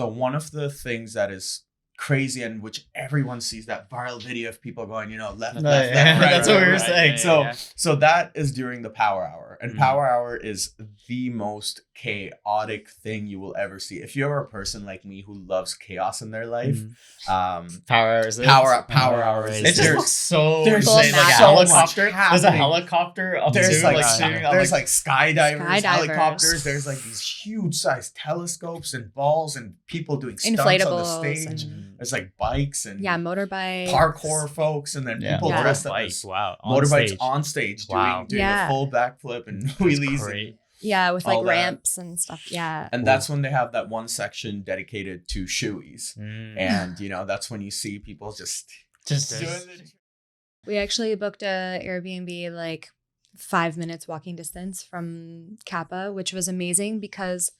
So one of the things that is crazy and which everyone sees, that viral video of people going, left, right. That's what we were saying. So that is during the power hour, and power hour is the most chaotic thing you will ever see. If you're a person like me who loves chaos in their life, power hours. It just looks so. There's like a helicopter. There's a helicopter up there's too. There's like skydivers, helicopters. There's like these huge size telescopes and balls and people doing stunts on the stage. There's like bikes and motorbikes, parkour folks, and then people dressed up as motorbikes on stage doing a full backflip and wheelies. With like ramps and stuff. Yeah. And that's when they have that one section dedicated to shoeies. And, that's when you see people just doing it. We actually booked a Airbnb like 5 minutes walking distance from Kappa, which was amazing because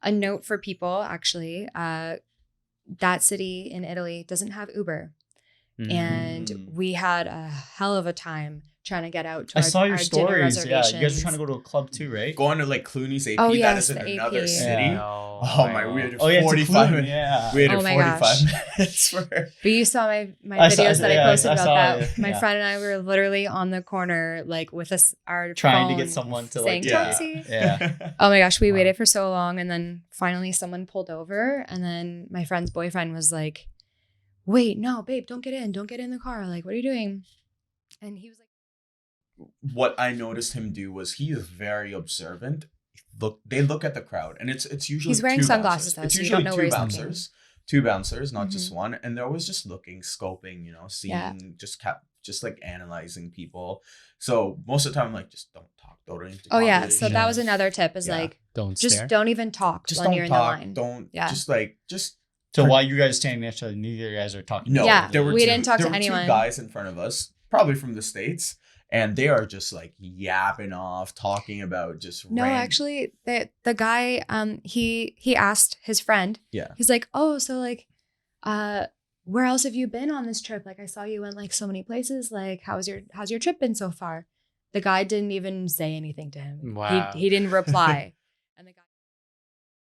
a note for people, actually, that city in Italy doesn't have Uber. And we had a hell of a time trying to get out to saw your stories. Yeah, you guys were trying to go to a club too, right? Going to like Clooney's AP, that is in another city. We had 45 minutes. Yeah. We had 45 minutes for her. But you saw my videos that I posted about that. My friend and I were literally on the corner, like with our trying to get someone to like taxi. Yeah. Oh my gosh, we waited for so long, and then finally someone pulled over, and then my friend's boyfriend was like, "Wait, no, babe, don't get in the car. Like, what are you doing?" And he was like, what I noticed him do was he is very observant. They look at the crowd, and it's usually he's wearing sunglasses though, it's so usually you don't know two bouncers, not just one, and they're always just looking, scoping, seeing, just like analyzing people. So most of the time, I'm like, just don't talk, don't interrupt. So that was another tip is like, don't even talk when you're in the line. So while you guys are standing next to each other, neither of you guys are talking. No, we didn't talk to anyone. Two guys in front of us, probably from the States. And they are just like yapping off, talking about just actually, the guy, he asked his friend. Yeah. He's like, oh, so like, where else have you been on this trip? Like, I saw you went like so many places. Like, how's your trip been so far? The guy didn't even say anything to him. Wow. He didn't reply. And the guy.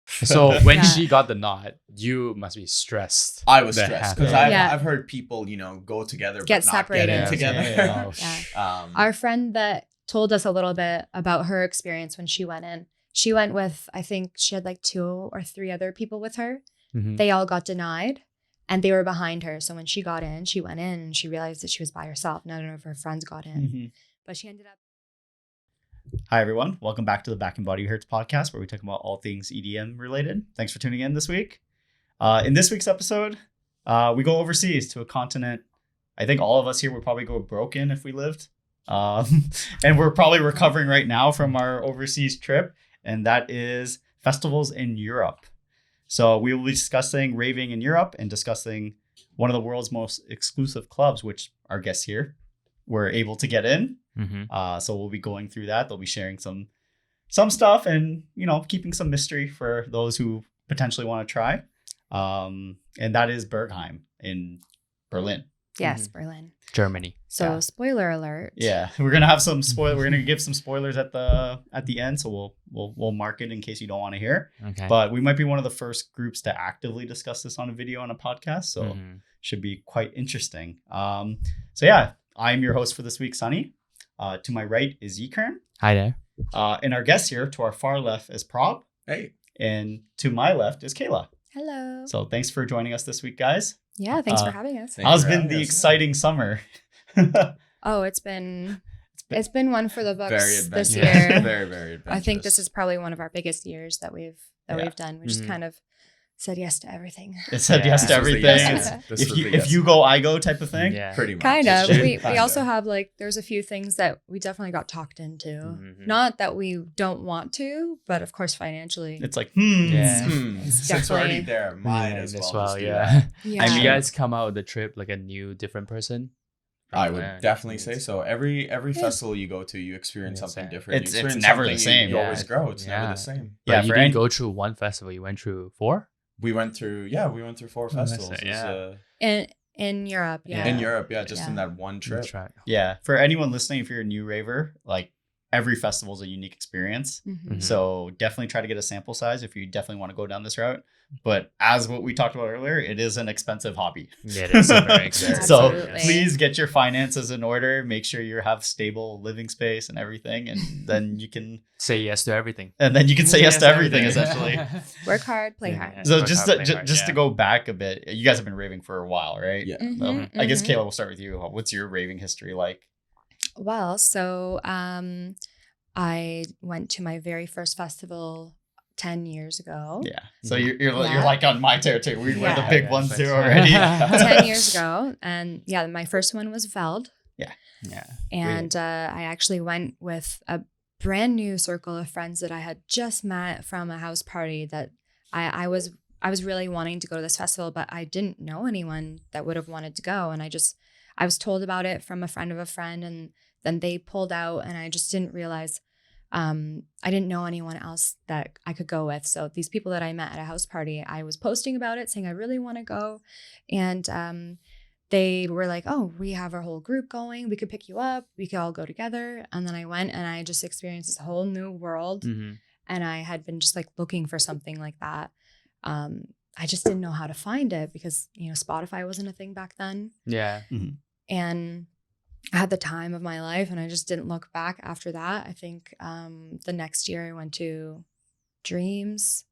So when she got the nod, you must be stressed. I was stressed because I've heard people, go together, get but separated, not get in together. Our friend that told us a little bit about her experience when she went in. She went with, I think she had like 2 or 3 other people with her. They all got denied, and they were behind her. So when she got in, she went in and she realized that she was by herself. None of her friends got in, but she ended up. Hi, everyone. Welcome back to the BNB Hurts Podcast, where we talk about all things EDM related. Thanks for tuning in this week. In this week's episode, we go overseas to a continent. I think all of us here would probably go broke in if we lived. And we're probably recovering right now from our overseas trip, and that is festivals in Europe. So we will be discussing Raving in Europe and discussing one of the world's most exclusive clubs, which our guests here were able to get in. So we'll be going through that. They'll be sharing some stuff and, keeping some mystery for those who potentially want to try. And that is Berghain in Berlin. Yes, Berlin. Germany. So spoiler alert. Yeah, we're gonna have some we're gonna give some spoilers at the end, so we'll mark it in case you don't want to hear. Okay. But we might be one of the first groups to actively discuss this on a video on a podcast, so should be quite interesting. So yeah, I'm your host for this week, Sunny. To my right is Yikern. Hi there. And our guest here to our far left is Prabh. Hey. And to my left is Kayla. Hello. So thanks for joining us this week, guys. Yeah, thanks for having us. How's been the exciting summer? Oh, it's been one for the books this year. Very, very adventurous. I think this is probably one of our biggest years that we've done. We just kind of said yes to everything. It said yes to everything. If you go, I go type of thing. Yeah. Pretty much. Kind of. We also have there's a few things that we definitely got talked into. Not that we don't want to, but of course financially. It's like, It's already there. Might as well. Yeah. And you guys come out of the trip like a new, different person? I would definitely say so. Every festival you go to, you experience something different. It's never the same. You always grow. It's never the same. Yeah, you didn't go through one festival. You went through 4? We went through 4 festivals. In Europe, In Europe, just in that one trip. That's right. Yeah. For anyone listening, if you're a new raver, like every festival is a unique experience. So definitely try to get a sample size if you definitely want to go down this route. but as what we talked about earlier, it is an expensive hobby. It is very expensive. So Absolutely. please get your finances in order. Make sure you have stable living space and everything, and then you can Say yes to everything. say yes to everything essentially. Work hard, play hard. So Work just hard, to, play hard, just to go back a bit, you guys have been raving for a while, right? Yeah. Mhm, I guess mhm. Kayla, we'll start with you. What's your raving history like? Well, so I went to my very first festival 10 years ago. Yeah. So you're Yeah. like on my territory. We're the Yeah. big ones here already. 10 years ago. And yeah, my first one was Veld. Yeah. And I actually went with a brand new circle of friends that I had just met from a house party that I was really wanting to go to this festival, but I didn't know anyone that would have wanted to go. And I was told about it from a friend of a friend, and then they pulled out, and I just didn't realize I didn't know anyone else that I could go with. So these people that I met at a house party, I was posting about it saying I really want to go. And they were like, oh, we have our whole group going. We could pick you up. We could all go together. And then I went and I just experienced this whole new world. Mm-hmm. And I had been just like looking for something like that. I just didn't know how to find it because, Spotify wasn't a thing back then. Yeah. And I had the time of my life and I just didn't look back after that. I think the next year I went to Dreams.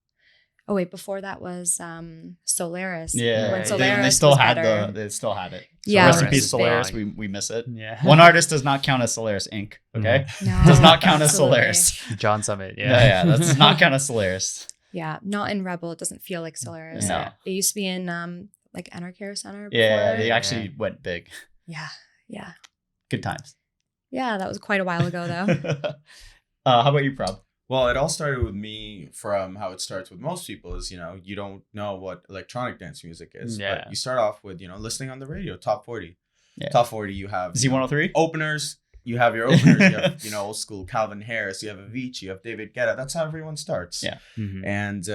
Oh wait, before that was Solaris. Yeah, When they Solaris still was had better. they still had it. So Yeah. rest in peace, Solaris. Solaris. We miss it. Yeah. One artist does not count as Solaris Inc. Okay, No, does not count as absolutely. Solaris. John Summit. Yeah, that does not count as Solaris. Yeah, not in Rebel. It doesn't feel like Solaris. No. It used to be in like Enercare Center. Yeah, before. they actually went big. Yeah. Good times. Yeah, that was quite a while ago though. How about you, Prabh? Well, it all started with me from how it starts with most people is, you don't know what electronic dance music is. Yeah. But you start off with, listening on the radio, top 40. Yeah. Top 40, you have Z103? openers. You have your openers. You have, old school Calvin Harris. You have Avicii. You have David Guetta. That's how everyone starts. Yeah. Mm-hmm. And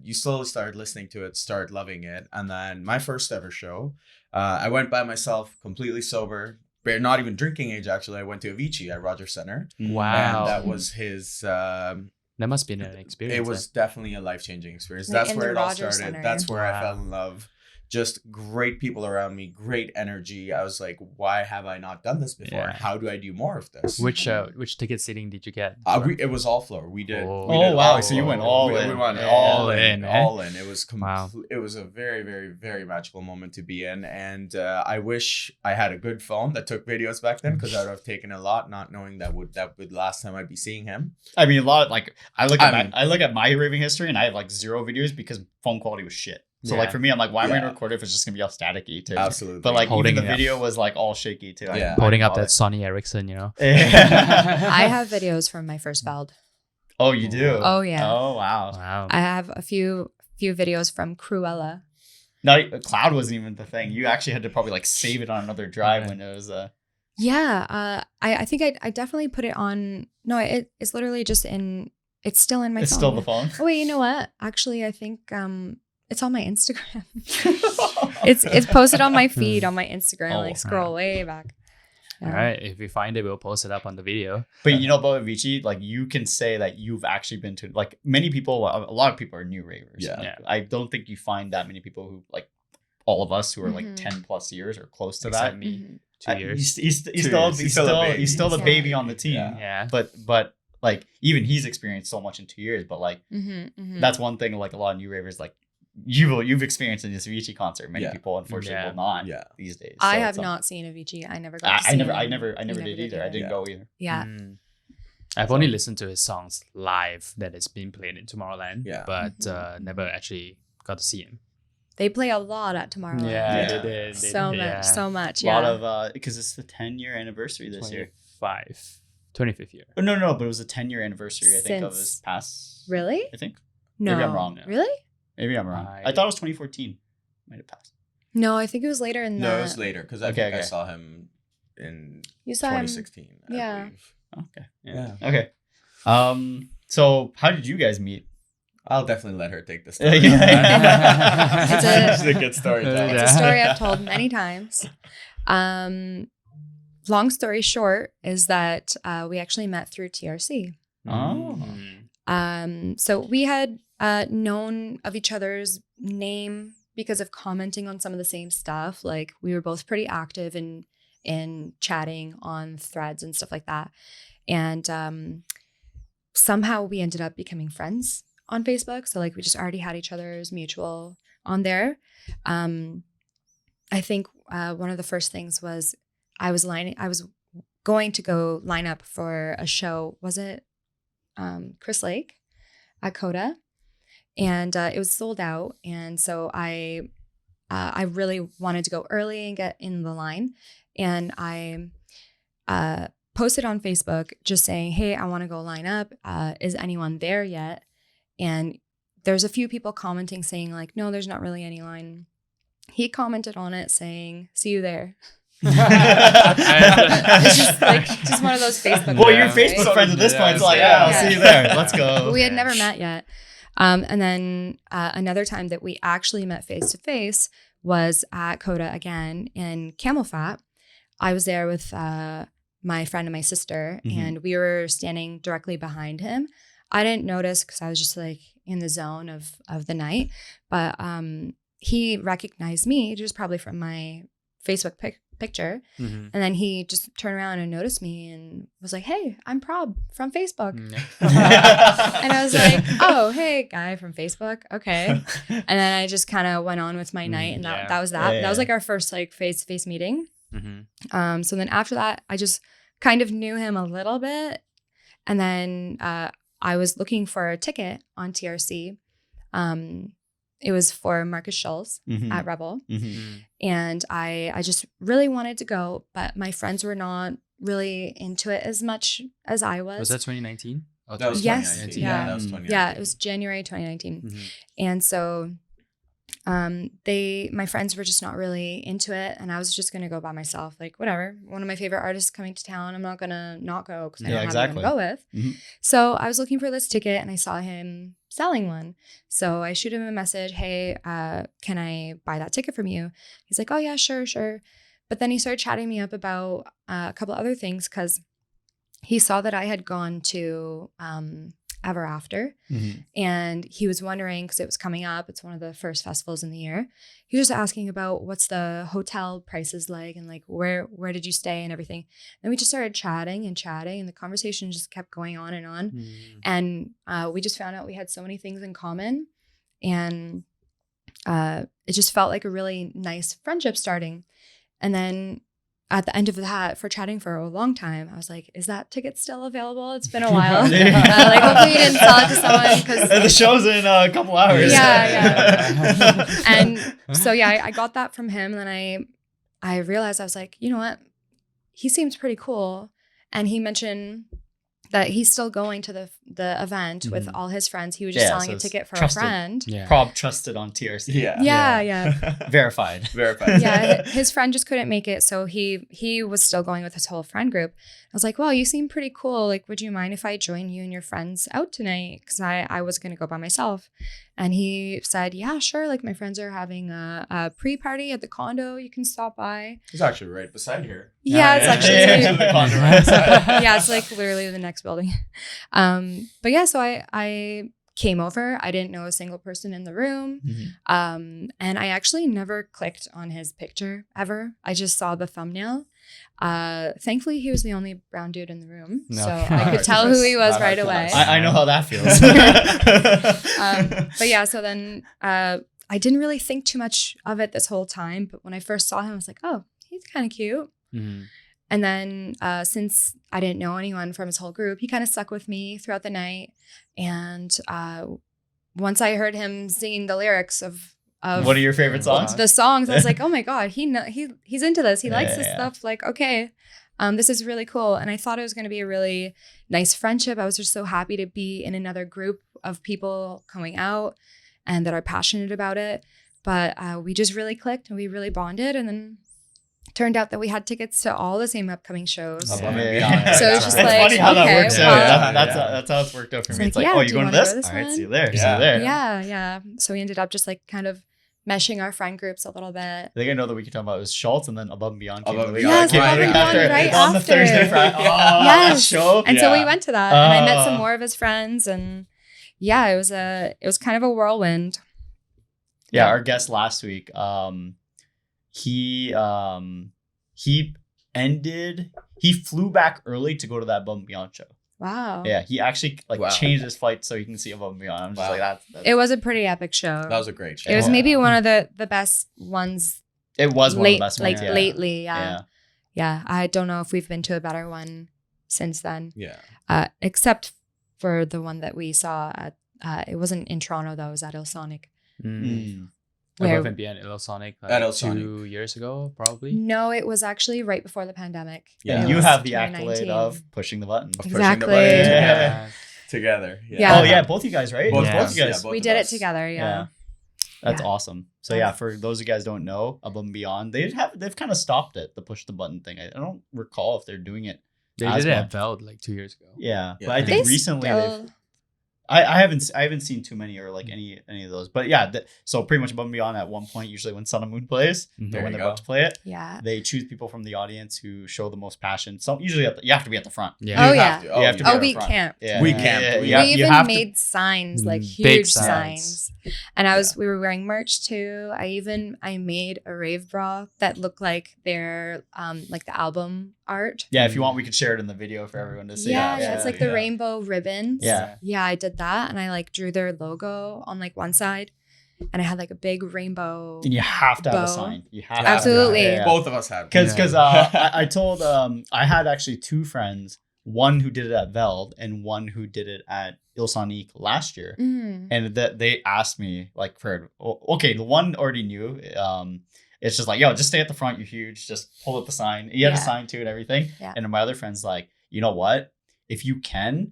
you slowly start listening to it, start loving it. And then my first ever show, I went by myself, completely sober. Not even drinking age, actually. I went to Avicii at Rogers Center. Wow. And that was his... That must be an experience. It was definitely a life-changing experience. Like That's in where the it all Rogers started. Center. That's where I Wow. fell in love. Just great people around me, great energy. I was like, why have I not done this before? Yeah. How do I do more of this? Which ticket seating did you get? It was all floor. We did. Oh. we Oh, did wow. all So you went floor. all we, in. We went Yeah. all in. All in. It was Wow. It was a very, very, very magical moment to be in. And I wish I had a good phone that took videos back then because I would have taken a lot, not knowing that would last time I'd be seeing him. I mean, a lot of, like, I look at my raving history and I have like 0 videos because phone quality was shit. So Yeah. like for me, I'm like, why am I Yeah. gonna record it if it's just gonna be all staticky too? Absolutely. But like Holding even the it up. video was like all shaky too. I Yeah. didn't Holding up bother. that Sony Ericsson, Yeah. I have videos from my first Veld. Oh, you do? Oh yeah. Oh wow. Wow. I have a few videos from Cruella. No, cloud wasn't even the thing. You actually had to probably like save it on another drive when it was Yeah. I think I definitely put it on. No, it's literally just in. It's still in my it's phone. still the phone. Oh wait, you know what? Actually, I think it's on my Instagram. It's posted on my feed on my Instagram. Oh, like scroll way back. All right. If we find it, we'll post it up on the video. But you know about Avicii, like you can say that you've actually been to, like, many people, a lot of people are new ravers. Yeah. Like, I don't think you find that many people who, like, all of us who are like Mhm. 10 plus years or close to Except that. me. Mhm. 2 years. He's He's still a the baby. baby on the team. Yeah. Yeah. But like even he's experienced so much in 2 years. But like that's one thing. Like a lot of new ravers, like you've experienced in this Avicii concert. Many Yeah. people unfortunately Yeah. will not. Yeah. These days. I So have it's a- not seen Avicii. I never got. To I see never him. did never either. I did. didn't go either. Yeah. I've only listened to his songs live that has been played in Tomorrowland. Yeah. But never actually got to see him. They play a lot at Tomorrowland. Yeah. they did. So yeah. much, so much. A Yeah. lot of because it's the 10-year anniversary this year. 25th year. Oh, no, but it was a 10-year anniversary, I think, of his Since- past. Really? I think. No. Maybe I'm wrong. Really? Maybe I'm wrong. I- I thought it was 2014. Might have passed. No, I think it was later in No, it that. was later because I Okay, think I okay. saw him in You saw him. 2016. I yeah. believe. Okay. Yeah. Okay. So how did you guys meet? I'll definitely let her take this. Yeah. It's She's a good storyteller. It's a story I've told many times. Long story short is that we actually met through TRC. Oh. So we had known of each other's name because of commenting on some of the same stuff. Like we were both pretty active in chatting on threads and stuff like that. And somehow we ended up becoming friends on Facebook. So like we just already had each other's mutual on there. I think one of the first things was I was going to go line up for a show. Was it Chris Lake at Coda? And it was sold out. And so I really wanted to go early and get in the line. And I posted on Facebook just saying, hey, I want to go line up. Is anyone there yet? And there's a few people commenting saying like, no, there's not really any line. He commented on it saying, see you there. It's just one of those Facebook. Well, you're Facebook friends at this point. It's like, I'll see you there. Let's go. But we had never met yet. And then another time that we actually met face to face was at Coda again in Camel Fat. I was there with my friend and my sister, and we were standing directly behind him. I didn't notice because I was just like in the zone of the night, but he recognized me just probably from my Facebook picture. And then he just turned around and noticed me and was like, hey, I'm Prabh from Facebook. And I was like, oh, hey, guy from Facebook. Okay. And then I just kind of went on with my night, and that was that. That was like our first like face-to-face meeting. So then after that, I just kind of knew him a little bit. And then I was looking for a ticket on TRC. It was for Marcus Schultz at Rebel. And I just really wanted to go, but my friends were not really into it as much as I was. Was that 2019? Oh, that was 2019. Yeah. That was 2019. Yeah, it was January 2019. And so my friends were just not really into it, and I was just going to go by myself. Like, whatever. One of my favorite artists coming to town. I'm not going to not go because I don't have anyone to go with. So I was looking for this ticket, and I saw him selling one. So I shoot him a message. Hey, can I buy that ticket from you? He's like, oh yeah, sure. But then he started chatting me up about a couple other things because he saw that I had gone to Ever After, and he was wondering because it was coming up. It's one of the first festivals in the year. He was just asking about what's the hotel prices like, and like where did you stay and everything. And we just started chatting, and the conversation just kept going on and on. And we just found out we had so many things in common, and it just felt like a really nice friendship starting. And then at the end of that, for chatting for a long time, I was like, is that ticket still available? It's been a while. Like, hopefully you didn't sell it to someone. Cause the show's in a couple hours. Yeah. And so, I got that from him. And then I realized, I was like, you know what? He seems pretty cool. And he mentioned that he's still going to the event with all his friends. He was just selling a ticket for a friend. Prabh trusted on TRC. Yeah. Verified. Yeah, his friend just couldn't make it, so he was still going with his whole friend group. I was like, well, you seem pretty cool. Like, would you mind if I join you and your friends out tonight? Because I was going to go by myself. And he said, yeah, sure. Like, my friends are having a pre-party at the condo. You can stop by. It's actually right beside here. Yeah, it's actually the condo right beside. Yeah, it's like literally the next building. But yeah, so I came over. I didn't know a single person in the room. And I actually never clicked on his picture ever. I just saw the thumbnail. Thankfully, he was the only brown dude in the room. So I could tell who he was right away. I know how that feels. But yeah, so then I didn't really think too much of it this whole time. But when I first saw him, I was like, oh, he's kind of cute. And then since I didn't know anyone from his whole group, he kind of stuck with me throughout the night. And once I heard him singing the lyrics of what are your favorite songs? The songs, I was like, oh my God, he's into this. He likes this stuff. Like, okay, this is really cool. And I thought it was going to be a really nice friendship. I was just so happy to be in another group of people coming out and that are passionate about it. But we just really clicked and we really bonded. And then turned out that we had tickets to all the same upcoming shows. So it's just like, funny how that works out. That's how it's worked out for me. It's like, oh, you going to this? All right, see you there. Yeah. So we ended up just like kind of meshing our friend groups a little bit. I think I know the week you're talking about was Schultz, and then Above and Beyond came. Yes, Above and Beyond right on the Thursday Friday. Yes. Show. And so we went to that, and I met some more of his friends, and yeah, it was kind of a whirlwind. Yeah, our guest last week, he flew back early to go to that Above and Beyond show. Wow. Yeah, he actually changed his flight so he can see Above and Beyond. I'm just like that's it was a pretty epic show. That was a great show. It was maybe one of the best ones. It was one of the best ones lately. Yeah. I don't know if we've been to a better one since then. Yeah. Except for the one that we saw at it wasn't in Toronto though, it was at Il Sonic. Above and Beyond Sonic at 2 years ago, probably. No, it was actually right before the pandemic. Yeah, you have the accolade of pushing the button. Exactly. Together. Yeah. Oh yeah, both you guys, right? Both you guys. Yeah, we did it together. Yeah. That's awesome. So yeah, for those of you guys who don't know, Above and Beyond, they've kind of stopped it, the push the button thing. I don't recall if they're doing it. They did it at Veld like 2 years ago. Yeah, but I think recently I haven't seen too many or like any of those, but yeah. So pretty much Above and Beyond at one point, usually when Sun and Moon plays, when they're about to play it, they choose people from the audience who show the most passion. So usually you have to be at the front. Yeah. You have to be at the front. We camped. Yeah. We camped. We even made signs, like huge signs. And we were wearing merch too. I made a rave bra that looked like their like the album art. Yeah, if you want, we could share it in the video for everyone to see. Yeah, it's like the rainbow ribbons. Yeah, I did that, and I like drew their logo on like one side, and I had like a big rainbow. And you have to have bow. a sign. You have absolutely. To have Both of us had. Because I told I had actually two friends, one who did it at Veld and one who did it at Il Sonic last year, and they asked me like, the one already knew. It's just like, yo, just stay at the front. You're huge. Just pull up the sign. You have a sign too and everything. Yeah. And my other friend's like, you know what? If you can,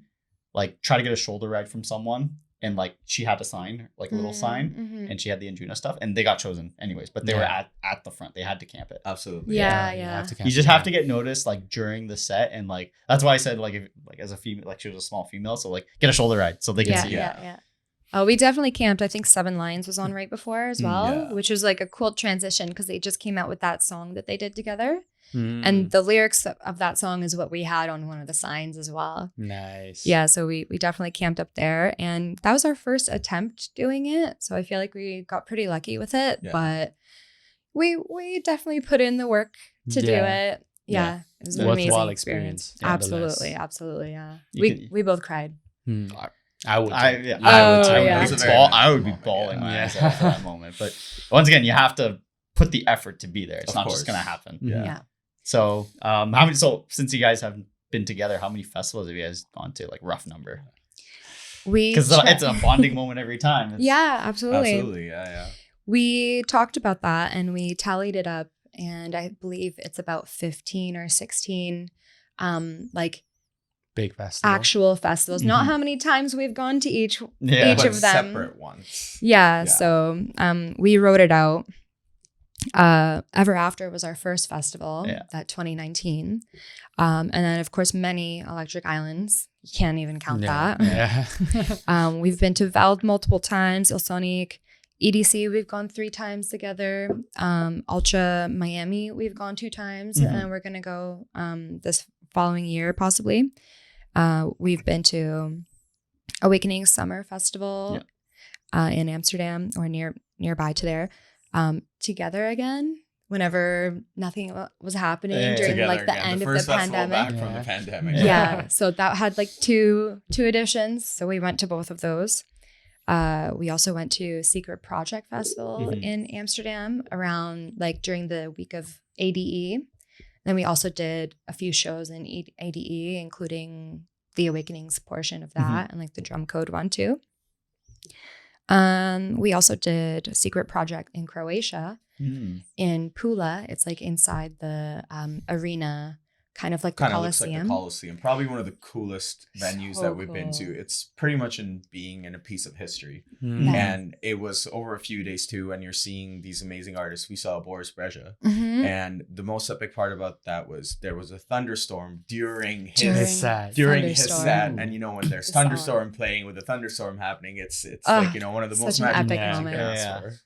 like, try to get a shoulder ride from someone. And like, she had a sign, like a little sign, and she had the Anjuna stuff, and they got chosen anyways. But they were at the front. They had to camp it. Absolutely. Yeah. You just have to get noticed like during the set, and like that's why I said like if like as a female, like she was a small female, so like get a shoulder ride so they can see. Yeah. Oh, we definitely camped. I think 7 Lions was on right before as well, which was like a cool transition because they just came out with that song that they did together. And the lyrics of that song is what we had on one of the signs as well. Nice. Yeah, so we definitely camped up there, and that was our first attempt doing it. So I feel like we got pretty lucky with it, but we definitely put in the work to do it. Yeah, it was an amazing experience. Absolutely. Yeah, we both cried. I would. I would be bawling my ass off for that moment. But once again, you have to put the effort to be there. It's not just gonna happen. Yeah. So, since you guys have been together, how many festivals have you guys gone to? Like rough number. Because it's a bonding moment every time. Absolutely. Yeah. We talked about that and we tallied it up, and I believe it's about 15 or 16, like big festivals. Actual festivals. Not how many times we've gone to each of them. Separate ones. Yeah. So we wrote it out. Ever After was our first festival, that 2019. And then of course many Electric Islands. You can't even count that. Yeah. We've been to Veld multiple times, Il Sonic, EDC we've gone 3 times together. Ultra Miami we've gone 2 times, and we're gonna go this following year possibly. We've been to Awakening Summer Festival in Amsterdam or nearby to there. Together again whenever nothing was happening during like the end of the pandemic. Back from the pandemic. Yeah. So that had like two editions. So we went to both of those. We also went to Secret Project Festival in Amsterdam around like during the week of ADE. Then we also did a few shows in ADE, including the Awakenings portion of that and like the Drum Code one too. We also did a Secret Project in Croatia in Pula. It's like inside the arena, kind of like the Coliseum. Looks like the Coliseum. Probably one of the coolest venues that we've been to. It's pretty much being in a piece of history. And it was over a few days too, and you're seeing these amazing artists. We saw Boris Brejcha. And the most epic part about that was there was a thunderstorm during his set. And you know, when there's thunderstorm playing with a thunderstorm happening, it's like, you know, one of the most magic epic moments.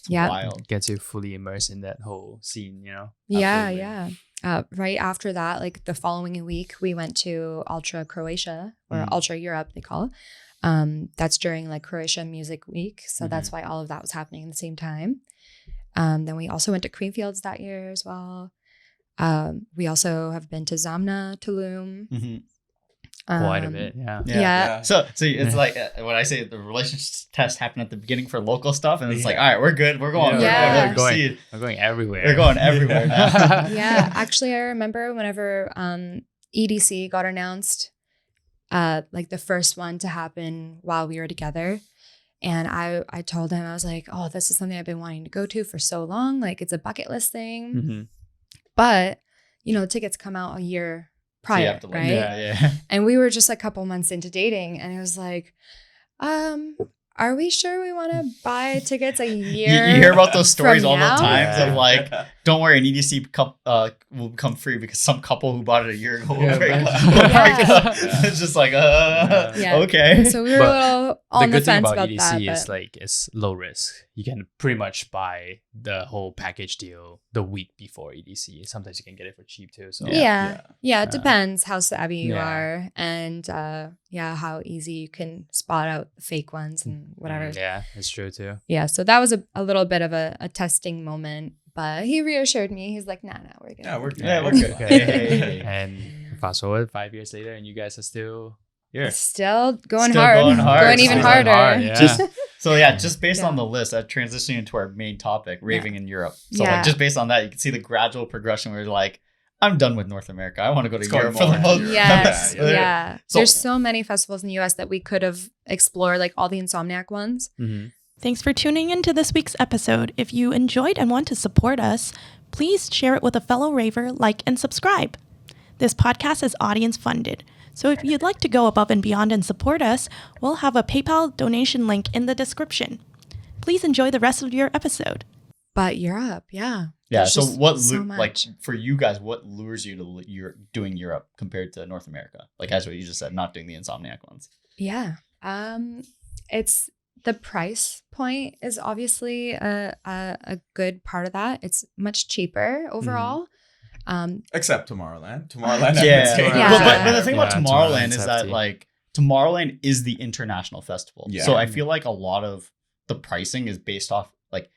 Wild. Gets you fully immersed in that whole scene, you know? Yeah. Right after that, like the following week, we went to Ultra Croatia or Ultra Europe, they call it. That's during like Croatia Music Week. So that's why all of that was happening at the same time. Then we also went to Creamfields that year as well. We also have been to Zamna, Tulum. Quite a bit, yeah. Yeah. So it's like when I say the relationship test happened at the beginning for local stuff, and it's like, all right, we're good, we're going, Yeah. We're going everywhere. We're going everywhere now. Yeah, actually, I remember whenever EDC got announced, like the first one to happen while we were together. And I told him, I was like, oh, this is something I've been wanting to go to for so long. Like, it's a bucket list thing. But, you know, the tickets come out a year prior, So you have to, right? Yeah. And we were just a couple months into dating. And it was like, are we sure we want to buy tickets a year? You hear about those stories from all now? the times of like, don't worry, an EDC will become free because some couple who bought it a year ago will break up. Yeah. It's just like, Yeah. okay. So we were But a little on the good thing fence about about EDC that. is But like it's low risk. You can pretty much buy the whole package deal the week before EDC. Sometimes you can get it for cheap too. So yeah, it depends how savvy you Yeah. are and how easy you can spot out the fake ones and whatever. Yeah, it's true too. Yeah, so that was a little bit of a testing moment, but he reassured me. He's like, nah, we're good. Yeah, we're good. Yeah, we're good. Okay. And fast forward 5 years later, and you guys are still here. Still going Still hard. going hard. Going even Still harder. going hard, yeah. Just based Yeah. on the list, transitioning into our main topic, raving in Europe. So Yeah. like, just based on that, you can see the gradual progression where you're like, I'm done with North America. I want to go to It's going Europe for the more most. into Yes. Yeah, Yeah. So- There's so many festivals in the US that we could have explored, like all the Insomniac ones. Thanks for tuning in to this week's episode. If you enjoyed and want to support us, please share it with a fellow raver, like, and subscribe. This podcast is audience funded. So if you'd like to go above and beyond and support us, we'll have a PayPal donation link in the description. Please enjoy the rest of your episode. But Europe, yeah. Yeah. There's So just what, so like much. for you guys, what lures you to doing Europe compared to North America? Like as what you just said, not doing the Insomniac ones. Yeah. It's the price point is obviously a good part of that. It's much cheaper overall. Except Tomorrowland. Tomorrowland. Yeah. Yeah. But the thing about Yeah, Tomorrowland Tomorrowland's is that hefty. like Tomorrowland is the international festival. Yeah. So I feel like a lot of the pricing is based off like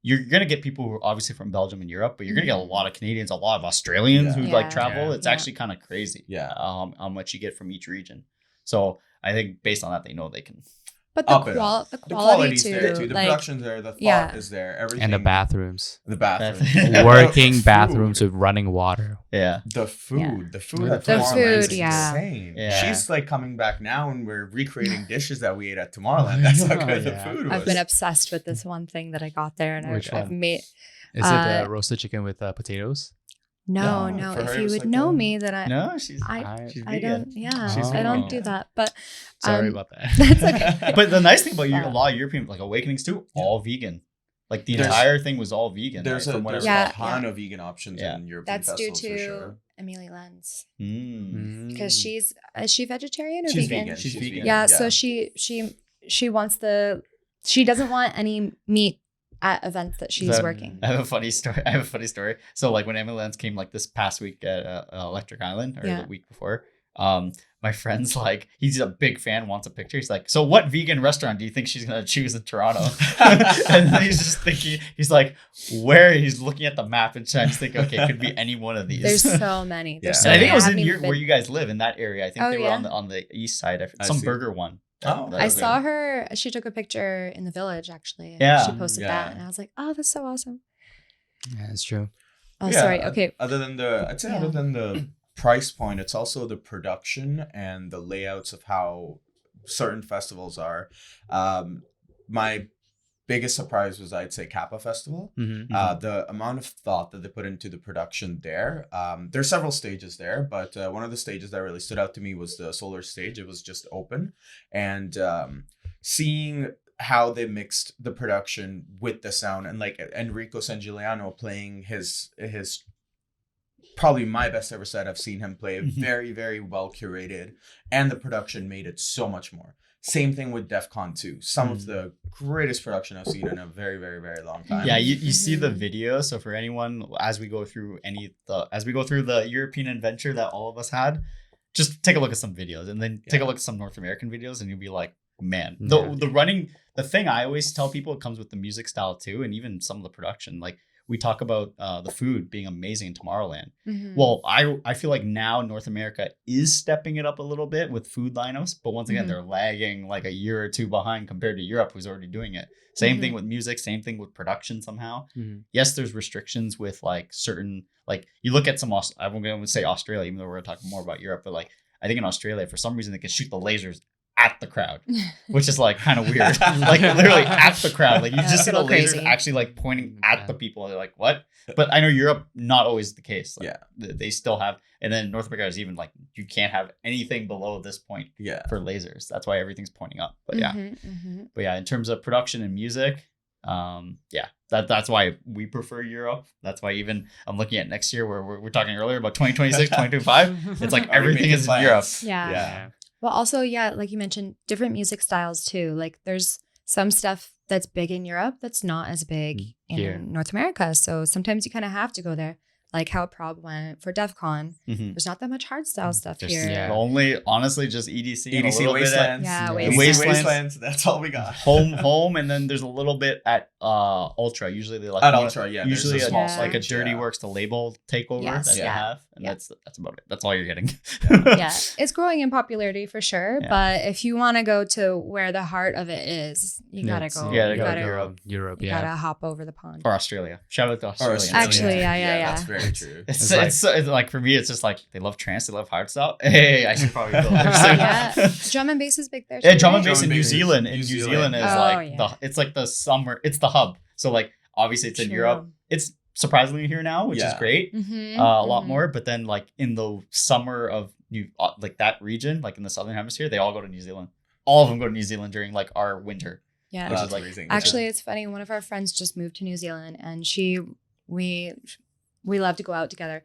you're gonna get people who are obviously from Belgium and Europe, but you're gonna get a lot of Canadians, a lot of Australians who Yeah. like travel. Yeah. It's Yeah. actually kind of crazy. Yeah. How much you get from each region. So I think based on that, they know they can. But Up the it up. quality quality's too. there too. The like, production's there. The thought yeah. is there. Everything. And the bathrooms. The bathroom. Working Food. bathrooms with running water. Yeah. The food. Yeah. The food at The Tomorrowland food, is yeah. insane. Yeah. She's like coming back now and we're recreating dishes that we ate at Tomorrowland. That's how good the Yeah. food was. I've been obsessed with this one thing that I got there, and Which I've one? made. Is it roasted chicken with potatoes? No. No, for her If it you was would like know a- me, then No, she's. she's I vegan. don't. Yeah, She's I don't vegan. do that. But Sorry Um, about that. that's okay. But the nice thing about a Yeah. lot of European like Awakenings too, all vegan. Like the There's- entire thing was all vegan. There's right, a from what I there's Yeah, a ton of vegan options Yeah. in European That's due festivals for to sure. Amelie Lenz Mm. because she's is she vegetarian or She's vegan? vegan. She's vegan. Yeah, so she wants she doesn't want any meat at events that she's That- working. I have a funny story. So like when Emily Lenz came like this past week at Electric Island or Yeah. the week before, my friend's like, he's a big fan, wants a picture. He's like, so what vegan restaurant do you think she's gonna choose in Toronto? And then he's just thinking, he's like, where? He's looking at the map and trying to think, okay, it could be any one of these. There's so many. There's Yeah. so And I think many. it was haven't in even where been- you guys live in that area. I think Oh, they were yeah? on the east side. I Some see. burger one. Oh, That I was saw it. her. She took a picture in the village actually. And Yeah. she posted Yeah. that, and I was like, "Oh, that's so awesome." Yeah, it's true. Oh, Yeah, sorry. Okay. Other than I'd say Yeah. other than the price point, it's also the production and the layouts of how certain festivals are. My biggest surprise was, I'd say, Kappa Festival. The amount of thought that they put into the production there. There's several stages there, but one of the stages that really stood out to me was the solar stage. It was just open, and seeing how they mixed the production with the sound, and like Enrico Sangiuliano playing his probably my best ever set I've seen him play. Very, very well curated, and the production made it so much more. Same thing with Defqon 2. Some of the greatest production I've seen in a very, very, very long time. Yeah, you see the video. So for anyone, as we go through the European adventure that all of us had, just take a look at some videos and then take a look at some North American videos, and you'll be like, man, Yeah. the running, the thing I always tell people, it comes with the music style too, and even some of the production. Like we talk about the food being amazing in Tomorrowland. Mhm. Well, I feel like now North America is stepping it up a little bit with food lineups, but once again, Mhm. they're lagging like a year or two behind compared to Europe, who's already doing it. Same thing with music, same thing with production somehow. Yes, there's restrictions with like certain, like you look at some, I won't going to say Australia, even though we're going to talk more about Europe, but like I think in Australia, for some reason, they can shoot the lasers at the crowd, which is like kind of weird. Like literally at the crowd. Like you Yeah, just see it's a the little lasers crazy. actually like pointing at the people. They're like, what? But I know Europe, not always the case. Like, they still have, and then North America is even like, you can't have anything below this point for lasers. That's why everything's pointing up. But yeah. But yeah, in terms of production and music, that's why we prefer Europe. That's why even I'm looking at next year where we're talking earlier about 2026, 2025. It's like everything is in Europe. Yeah. Well, also, like you mentioned, different music styles too. Like there's some stuff that's big in Europe that's not as big in North America. So sometimes you kind of have to go there. Like how Prabh went for Defqon. There's not that much hardstyle stuff here. Only, honestly, just EDC. EDC and a Wastelands. Wastelands. That's all we got. home, and then there's a little bit at Ultra. Usually they like at Ultra, usually a small, small like a stage, Dirty Works to label takeover that they have, and that's about it. That's all you're getting. It's growing in popularity for sure. Yeah. But if you want to go to where the heart of it is, you gotta go. Yeah, you go gotta to Europe. You gotta hop over the pond. Or Australia. Shout out to Australia. Actually, yeah. That's very true. It's like for me, it's just like they love trance, they love hardstyle. Hey, I should probably go there. Yeah, drum and bass is big there. Yeah, drum and right? bass in New Zealand. In New Zealand is it's like the summer. It's the hub. So like obviously it's in Europe. It's surprisingly here now, which is great. A lot more. But then like in the summer of like that region, like in the southern hemisphere, they all go to New Zealand. All of them go to New Zealand during like our winter. Yeah, which is like amazing. Actually, it's funny. One of our friends just moved to New Zealand, and we love to go out together.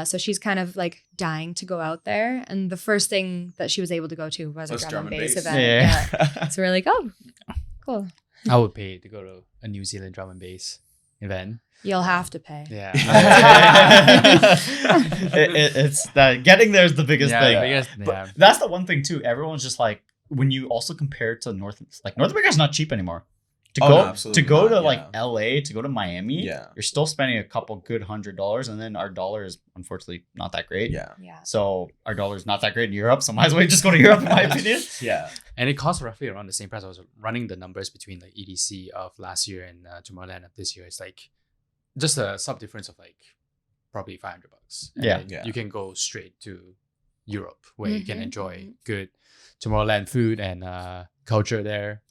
So she's kind of like dying to go out there. And the first thing that she was able to go to was a drum and bass event. Yeah. So we're like, oh, cool. I would pay to go to a New Zealand drum and bass event. You'll have to pay. Yeah. It's that getting there is the biggest thing. But that's the one thing too. Everyone's just like, when you also compare it to North America's not cheap anymore. To go to like LA, to go to Miami, you're still spending a couple good $100, and then our dollar is unfortunately not that great. Yeah. So our dollar is not that great in Europe, so might as well just go to Europe in my opinion. And it costs roughly around the same price. I was running the numbers between like EDC of last year and Tomorrowland of this year. It's like just a sub difference of like probably $500. And you can go straight to Europe where you can enjoy good Tomorrowland food and culture there.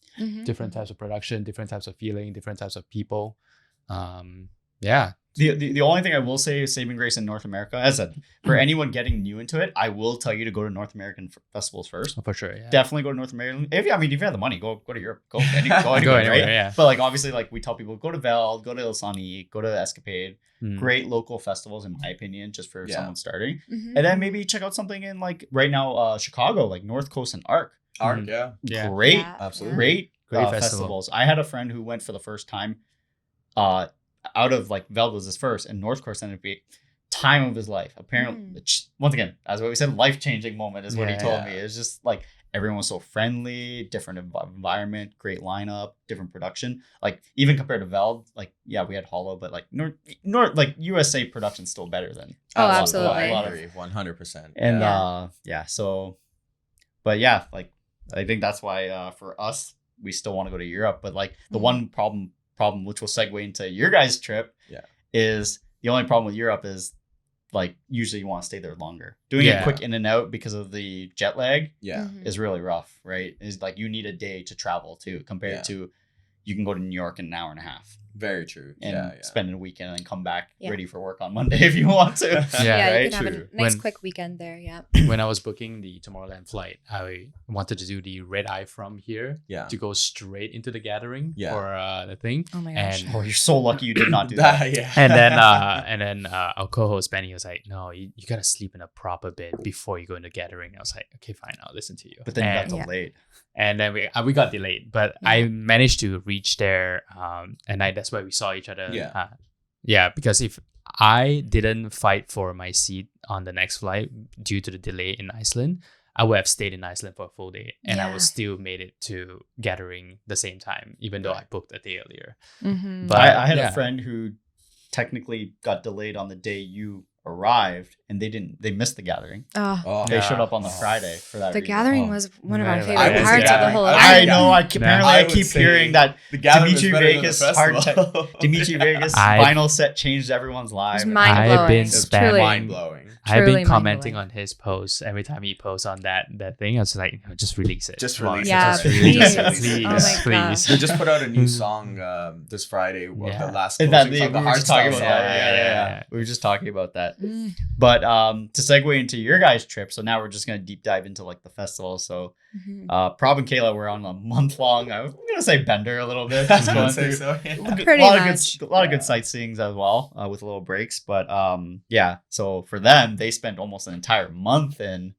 Different types of production, different types of feeling, different types of people. The only thing I will say is saving grace in North America, as I said, for anyone getting new into it, I will tell you to go to North American festivals first. For sure, definitely go to North American. If you have the money, go to Europe. Go anywhere, right? But like obviously, like we tell people, go to Veld, go to Ilsani, go to Escapade. Great local festivals, in my opinion, just for someone starting. And then maybe check out something in like right now, Chicago, like North Coast and Arc. Great, absolutely great festivals. I had a friend who went for the first time. Out of like Veld was his first, and North Coast ended up being time of his life. Apparently, once again, as what we said, life-changing moment is what he told me. It's just like everyone was so friendly, different environment, great lineup, different production. Like even compared to Veld, like we had Hollow, but like North like USA production's still better than. Absolutely, 100%. And so, but yeah, like I think that's why for us we still want to go to Europe. But like the one problem which will segue into your guys' trip is the only problem with Europe is like usually you want to stay there longer. Doing a quick in and out because of the jet lag is really rough, right? Is like you need a day to travel too compared to you can go to New York in an hour and a half. Very true. And spend a weekend and then come back ready for work on Monday if you want to. Right? You can have a nice quick weekend there. When I was booking the Tomorrowland flight, I wanted to do the red eye from here to go straight into the gathering for the thing. Oh my gosh! And you're so lucky you did not do that. And then our co-host Benny was like, "No, you gotta sleep in a proper bed before you go into gathering." I was like, "Okay, fine, I'll listen to you." But then you got delayed. And then we got delayed, but I managed to reach there, and that's why we saw each other. Because if I didn't fight for my seat on the next flight due to the delay in Iceland, I would have stayed in Iceland for a full day, and I Yeah. would still made it to Gathering the same time, even though I booked a day earlier. Mhm. But I had yeah. a friend who technically got delayed on the day you arrived, and they missed the gathering. Oh, They Yeah. showed up on the Friday for that the reason. gathering Oh. was one of Right, my right. favorite I was parts of the gathering. whole I event. I know. Apparently, I would keep say hearing that the gathering Dimitri was better than the Vegas festival. Dimitri Vegas I- vinyl set changed everyone's lives. mind I've blowing. been It's spamming- truly mind blowing. I've Truly been commenting mind-blowing. on his posts every time he posts on that thing. I was like, just release it. Just Come on, release Yeah, it. please. Please, Oh my please. They just put out a new song this Friday. Well, Yeah. the last And that, closing we song, the were just talking hardstyle about song. that. Yeah. We were just talking about that. Mm. But to segue into your guys' trip, so now we're just gonna deep dive into like the festival. So Mhm. Prabh and Kayla were on a month-long, I'm gonna say bender a little bit. Just I going would say through so. Pretty a lot much. of good sightseeings as well, with little breaks. But yeah, so for them, they spent almost an entire month in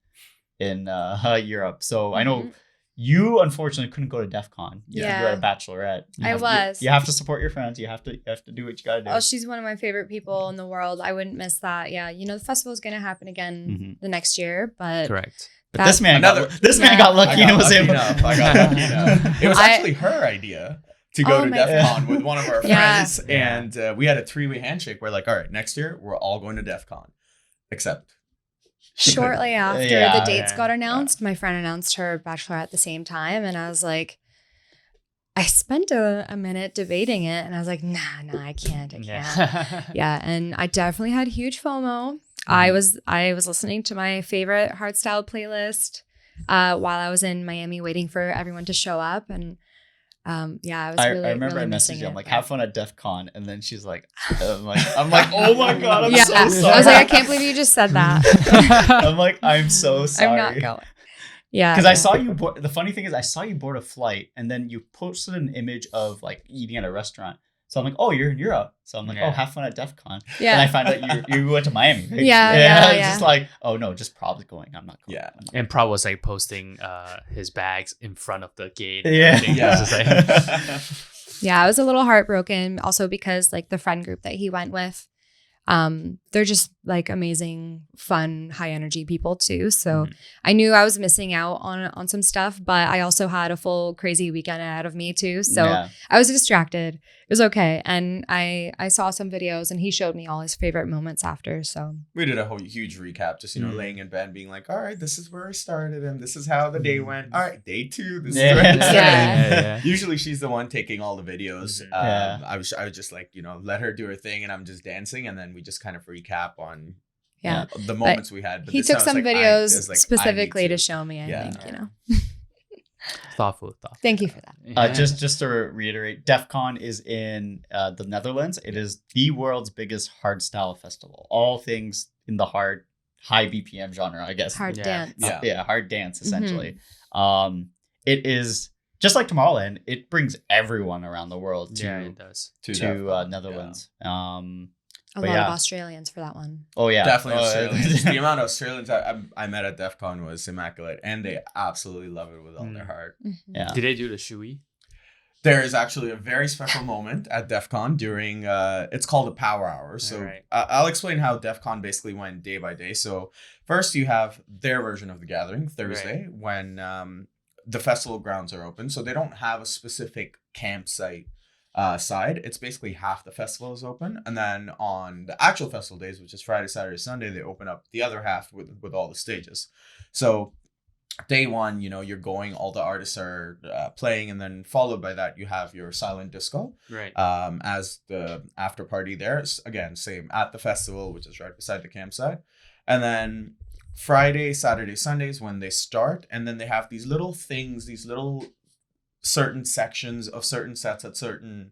Europe. So I know Mhm. you unfortunately couldn't go to Defqon. You Yeah. were at a bachelorette. You I have- was. You have to support your friends. You have to do what you gotta do. Oh, she's one of my favorite people in the world. I wouldn't miss that. Yeah, the festival is going to happen again Mhm. the next year, but Correct. But this man Another- got lucky and was able. I got lucky enough. It was I- actually her idea to go Oh to my Defqon with one of our Yeah. friends, and we had a 3-way handshake. We're like, all right, next year we're all going to Defqon, except shortly after Yeah, the dates yeah, got announced, my friend announced her bachelorette at the same time, and I was like, I spent a minute debating it, and I was like, nah, I can't. Yeah, and I definitely had huge FOMO. I was listening to my favorite hardstyle playlist while I was in Miami waiting for everyone to show up, and I was I really, remember really I missing messaged you. I'm it, like, but- have fun at Defqon, and then she's like, I'm like, oh my god, I'm yeah, so sorry. I was like, I can't believe you just said that. I'm like, I'm so sorry. I'm not going. Yeah, Because I saw you board. The funny thing is, I saw you board a flight, and then you posted an image of like eating at a restaurant. So I'm like, oh, you're in Europe. So I'm like, Yeah. oh, have fun at Defqon. Yeah. And I find out you went to Miami. Right? Yeah. It's just like, oh no, just probably going. I'm not going. Yeah. And Prabh was like posting his bags in front of the gate. and Yeah. everything. It was just like- Yeah, I was a little heartbroken also because like the friend group that he went with, they're just like amazing, fun, high energy people too. So I knew I was missing out on some stuff, but I also had a full crazy weekend ahead of me too. So Yeah. I was distracted. It was okay. And I saw some videos and he showed me all his favorite moments after. So we did a whole huge recap, just laying in bed, being like, all right, this is where I started, and this is how the day went. All right, day 2. This is Yeah. where it started. Yeah. Usually she's the one taking all the videos. Yeah. I was just like, let her do her thing, and I'm just dancing, and then we just kind of recap on yeah. the moments we had. But He this took time some it's like, videos I was like, I need specifically to show me, I Yeah. think, thoughtful. Thank you for that. Yeah. Just to reiterate, Defqon is in the Netherlands. It is the world's biggest hardstyle festival. All things in the high BPM genre, I guess. Hard Yeah. dance. Yeah. Hard dance essentially. It is just like Tomorrowland. It brings everyone around the world Yeah, to it does. Defqon, Netherlands. A But lot yeah. of Australians for that one. Oh yeah, Definitely Oh, Australians. The amount of Australians I met at Defqon was immaculate, and they absolutely love it with all their heart. yeah. Did they do the shui? There is actually a very special moment at Defqon during it's called the Power Hour. So Alright. I'll explain how Defqon basically went day by day. So first you have their version of the gathering Thursday when the festival grounds are open. So they don't have a specific campsite side. It's basically half the festival is open, and then on the actual festival days, which is Friday, Saturday, Sunday, they open up the other half with all the stages. So day 1, you're going, all the artists are playing, and then followed by that you have your silent disco Right. as the after party there. It's, again, same at the festival, which is right beside the campsite. And then Friday, Saturday, Sundays when they start, and then they have these little things, these little certain sections of certain sets at certain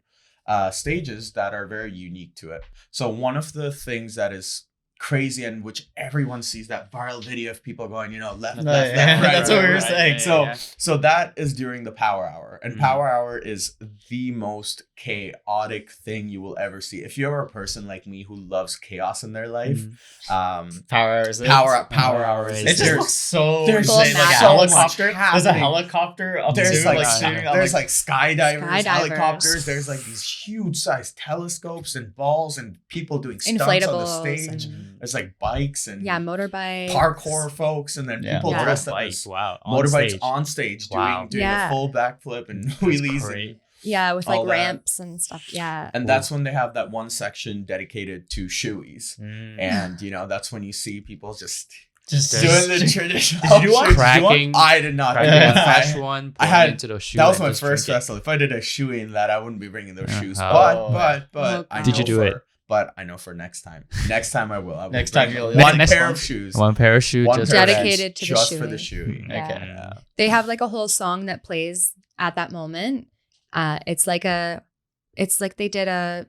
stages that are very unique to it. So one of the things that is crazy, and which everyone sees, that viral video of people going, left, left, left, right. That's what we were right. saying. So that is during the Power Hour, and Power Hour is the most chaotic thing you will ever see. If you're a person like me who loves chaos in their life, Power hours. Power Hour is It just looks so there's insane. Like a so much helicopter. There's a happening. helicopter up There's too, like shooting. I'm there's like skydivers, Skydivers. helicopters. There's like these huge sized telescopes and balls and people doing stunts on the Inflatables stage. and- There's like bikes and motorbikes, parkour folks, and then people dressed up as motorbikes on stage doing a full backflip and wheelies. With like ramps and stuff. Yeah. And that's when they have that one section dedicated to shoeies. And, that's when you see people just doing the traditional. Did you do one? Cracking. I did not. Fresh one. I had into those shoes. That was my first festival. If I did a shoey in that, I wouldn't be bringing those shoes. But I did you do it? But I know for next time. Next time I will. Next time you'll one pair of shoes. One pair of shoes just dedicated to just the for the shoey. Yeah. Okay. Yeah. They have like a whole song that plays at that moment. It's like they did a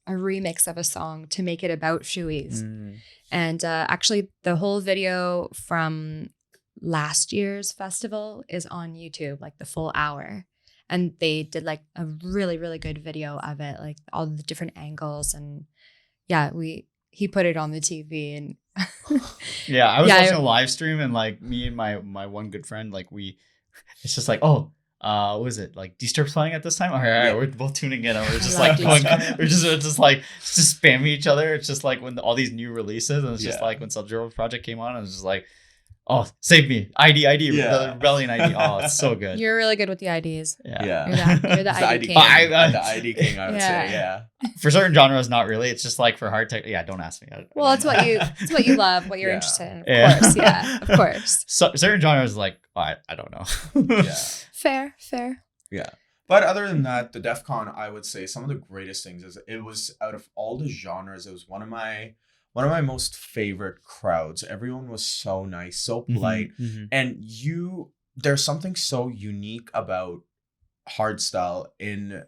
remix of a song to make it about shoeies. And actually the whole video from last year's festival is on YouTube, like the full hour. And they did like a really, really good video of it, like all the different angles. And he put it on the TV and I was watching a live stream, and like me and my one good friend, like it's just like, what was it, like Disturbed's playing at this time? All right, we're both tuning in, and we're just like we're just like spamming each other. It's just like when all these new releases, and it's just like when Sub-Zero Project came on, and it's just like, oh, save me, ID, the Rebellion ID. Oh, it's so good. You're really good with the IDs. Yeah. You're the ID king. The ID king, I would say. Yeah. For certain genres, not really. It's just like for hard tech. Yeah, don't ask me. Well, it's what you love, what you're interested in. Of course. Yeah, of course. So, certain genres, like, I don't know. Fair. Yeah. But other than that, the Defqon, I would say some of the greatest things is it was, out of all the genres, it was one of my most favorite crowds. Everyone was so nice, so polite. And there's something so unique about hardstyle in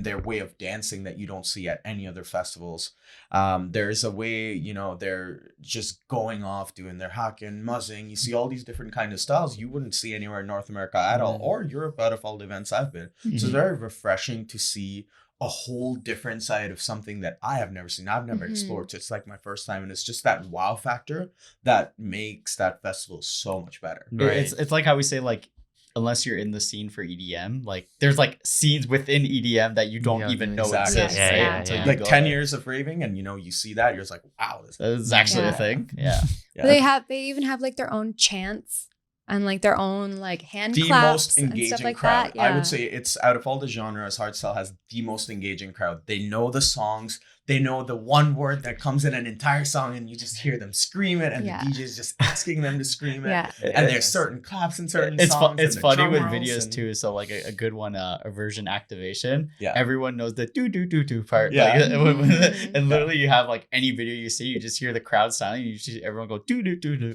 their way of dancing that you don't see at any other festivals. There's a way, they're just going off doing their hacking, muzzing. You see all these different kind of styles you wouldn't see anywhere in North America at all, or Europe out of all the events I've been. So it's very refreshing to see a whole different side of something that I have never seen. I've never explored. So it's like my first time, and it's just that wow factor that makes that festival so much better. Right? It's like how we say, like, unless you're in the scene for EDM, like there's like scenes within EDM that you don't even know exist. Like 10 years of raving, and you see that, you're just like, wow, this is actually a thing. Yeah. They even have like their own chants and like their own like hand claps and stuff like crowd. that. I would say it's, out of all the genres, hardstyle has the most engaging crowd. They know the songs. They know the one word that comes in an entire song, and you just hear them scream it, and the DJ's just asking them to scream it. And there's certain claps in certain songs. It's funny with videos too. So like a good one, aversion activation. Yeah. Everyone knows the do part. Yeah. And literally you have like any video you see, you just hear the crowd silent. You see everyone go do.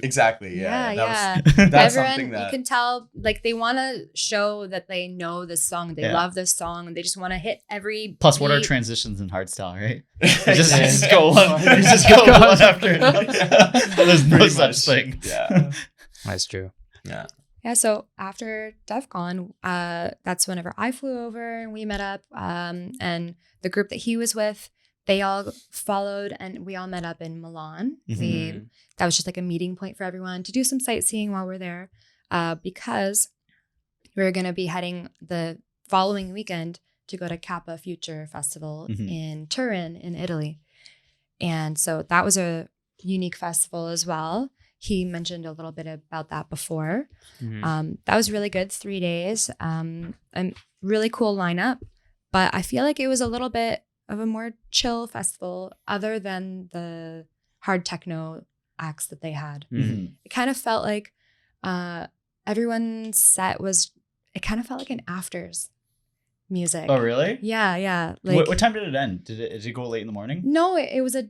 Exactly. Yeah. That's everyone, something that you can tell, like they want to show that they know this song. They love this song, and they just want to hit every Plus, beat. What are transitions in hardstyle, right? just go one. Just go one after another. There's no such thing. Yeah, that's true. Yeah. Yeah. So after Defqon, that's whenever I flew over and we met up. And the group that he was with, they all followed, and we all met up in Milan. That was just like a meeting point for everyone to do some sightseeing while we're there, because we're gonna be heading the following weekend to go to Kappa Futur Festival in Turin in Italy. And so that was a unique festival as well. He mentioned a little bit about that before. That was really good, 3 days. A really cool lineup, but I feel like it was a little bit of a more chill festival other than the hard techno acts that they had. It kind of felt like everyone's set was, it kind of felt like an afters music. Oh, really? Yeah. Like, what time did it end? Did it go late in the morning? No, it was like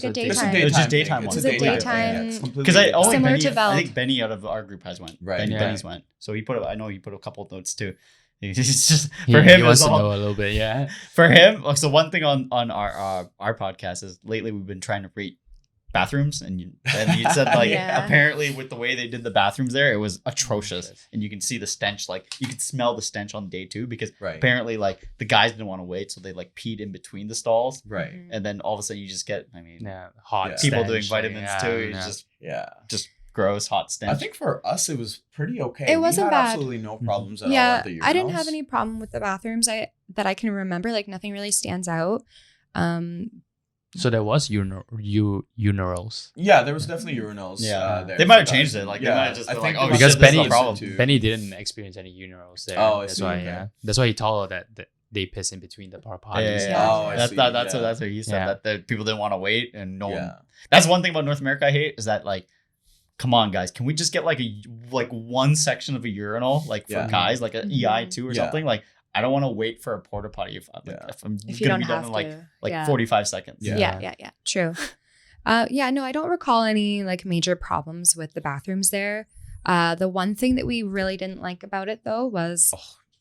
a daytime. It was just daytime. It was a daytime. Because similar to Veld. I think Benny out of our group has went. Right. Benny's went. So he put a couple of notes too. He's just for him. He wants to know a little bit. Yeah. For him, so one thing on our podcast is lately we've been trying to rate bathrooms, and you said like apparently with the way they did the bathrooms there, it was atrocious, and you can see the stench, like you could smell the stench on day two, because apparently like the guys didn't want to wait, so they like peed in between the stalls, and then all of a sudden you just get hot people stench, doing vitamins too. Just gross hot stench. I think for us it was pretty okay. It wasn't bad. Absolutely no problems at all at the Euros. I didn't have any problem with the bathrooms that I can remember. Like nothing really stands out. So there was urinals. Yeah, there was definitely urinals. There. They might have changed it. Like they might have just been like, oh, because shit, Benny didn't experience any urinals there. Oh, I that's see. why. Okay. That's why he told that they piss in between the bar parties. Oh, I see. That's what he said. That people didn't want to wait, and no one. Yeah. That's one thing about North America I hate is that like, come on guys, can we just get like one section of a urinal like for guys, like an EI2 or something? Like I don't want to wait for a porta potty if you don't have to. Like 45 seconds. Yeah. True. No, I don't recall any like major problems with the bathrooms there. The one thing that we really didn't like about it though was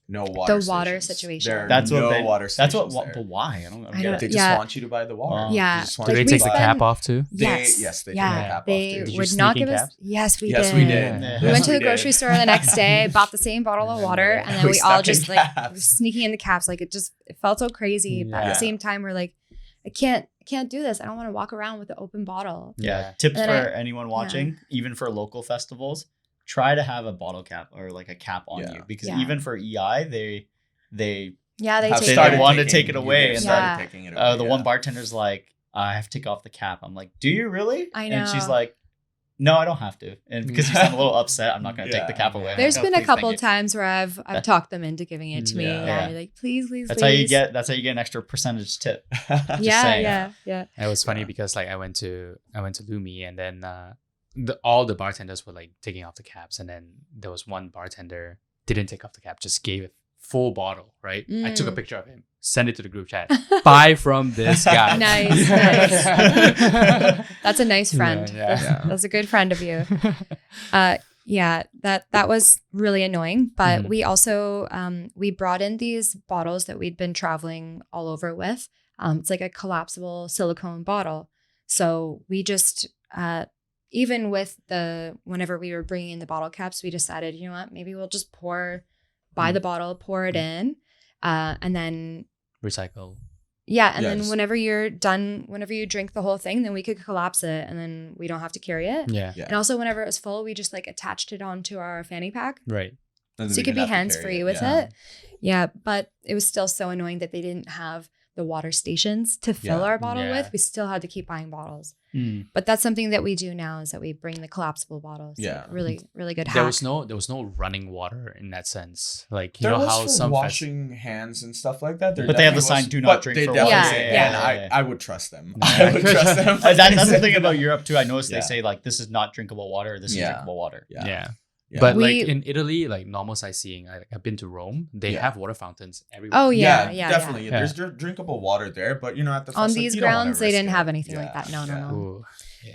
no water. The water situation. That's no what water. That's what. But why? I don't get it. They just want you to buy the water. Yeah. Do they take the cap off too? Yes. They take the cap off. They Too. would not give us. Yes, we did. We did. We went to the grocery store the next day, bought the same bottle of water, and then we all just like sneaking in the caps. Like it felt so crazy. But at the same time, we're like, I can't do this. I don't want to walk around with an open bottle. Yeah. Tips for anyone watching, even for local festivals, try to have a bottle cap or like a cap on you, because even for EI, they want to take it away, and the one bartender's like, I have to take off the cap. I'm like, do you really? I know. And she's like, no, I don't have to. And because you sound a little upset, I'm not going to take the cap away. There's been a couple of times where I've talked them into giving it to me. Yeah. Like, please. That's how you get an extra percentage tip. Yeah. It was funny because like I went to Lumi, and then all the bartenders were like taking off the caps, and then there was one bartender didn't take off the cap, just gave it full bottle, right? I took a picture of him, send it to the group chat. Buy from this guy. Nice. That's a nice friend. That's a good friend of you. That was really annoying. But we also we brought in these bottles that we'd been traveling all over with. It's like a collapsible silicone bottle. So we just even with whenever we were bringing in the bottle caps, we decided, you know what, maybe we'll just buy the bottle, pour it in, and then recycle. Yeah, and then whenever you're done, whenever you drink the whole thing, then we could collapse it, and then we don't have to carry it. Yeah. And also, whenever it was full, we just like attached it onto our fanny pack. Right. So you could be hands-free with it. Yeah, but it was still so annoying that they didn't have the water stations to fill our bottle with. We still had to keep buying bottles. But that's something that we do now, is that we bring the collapsible bottles. Yeah. Really, really good hack. There was no running water in that sense. Like, you there know was how for some washing hands and stuff like that. But they have the sign, do not drink for water. And I would trust them. I would trust them. That's the thing about Europe too. I noticed they say like, this is not drinkable water. This is drinkable water. Yeah. But like in Italy, like normal sightseeing, I've been to Rome. They have water fountains everywhere. Oh yeah, definitely. Yeah. There's drinkable water there, but at the on these grounds they didn't have anything like that. No. Ooh,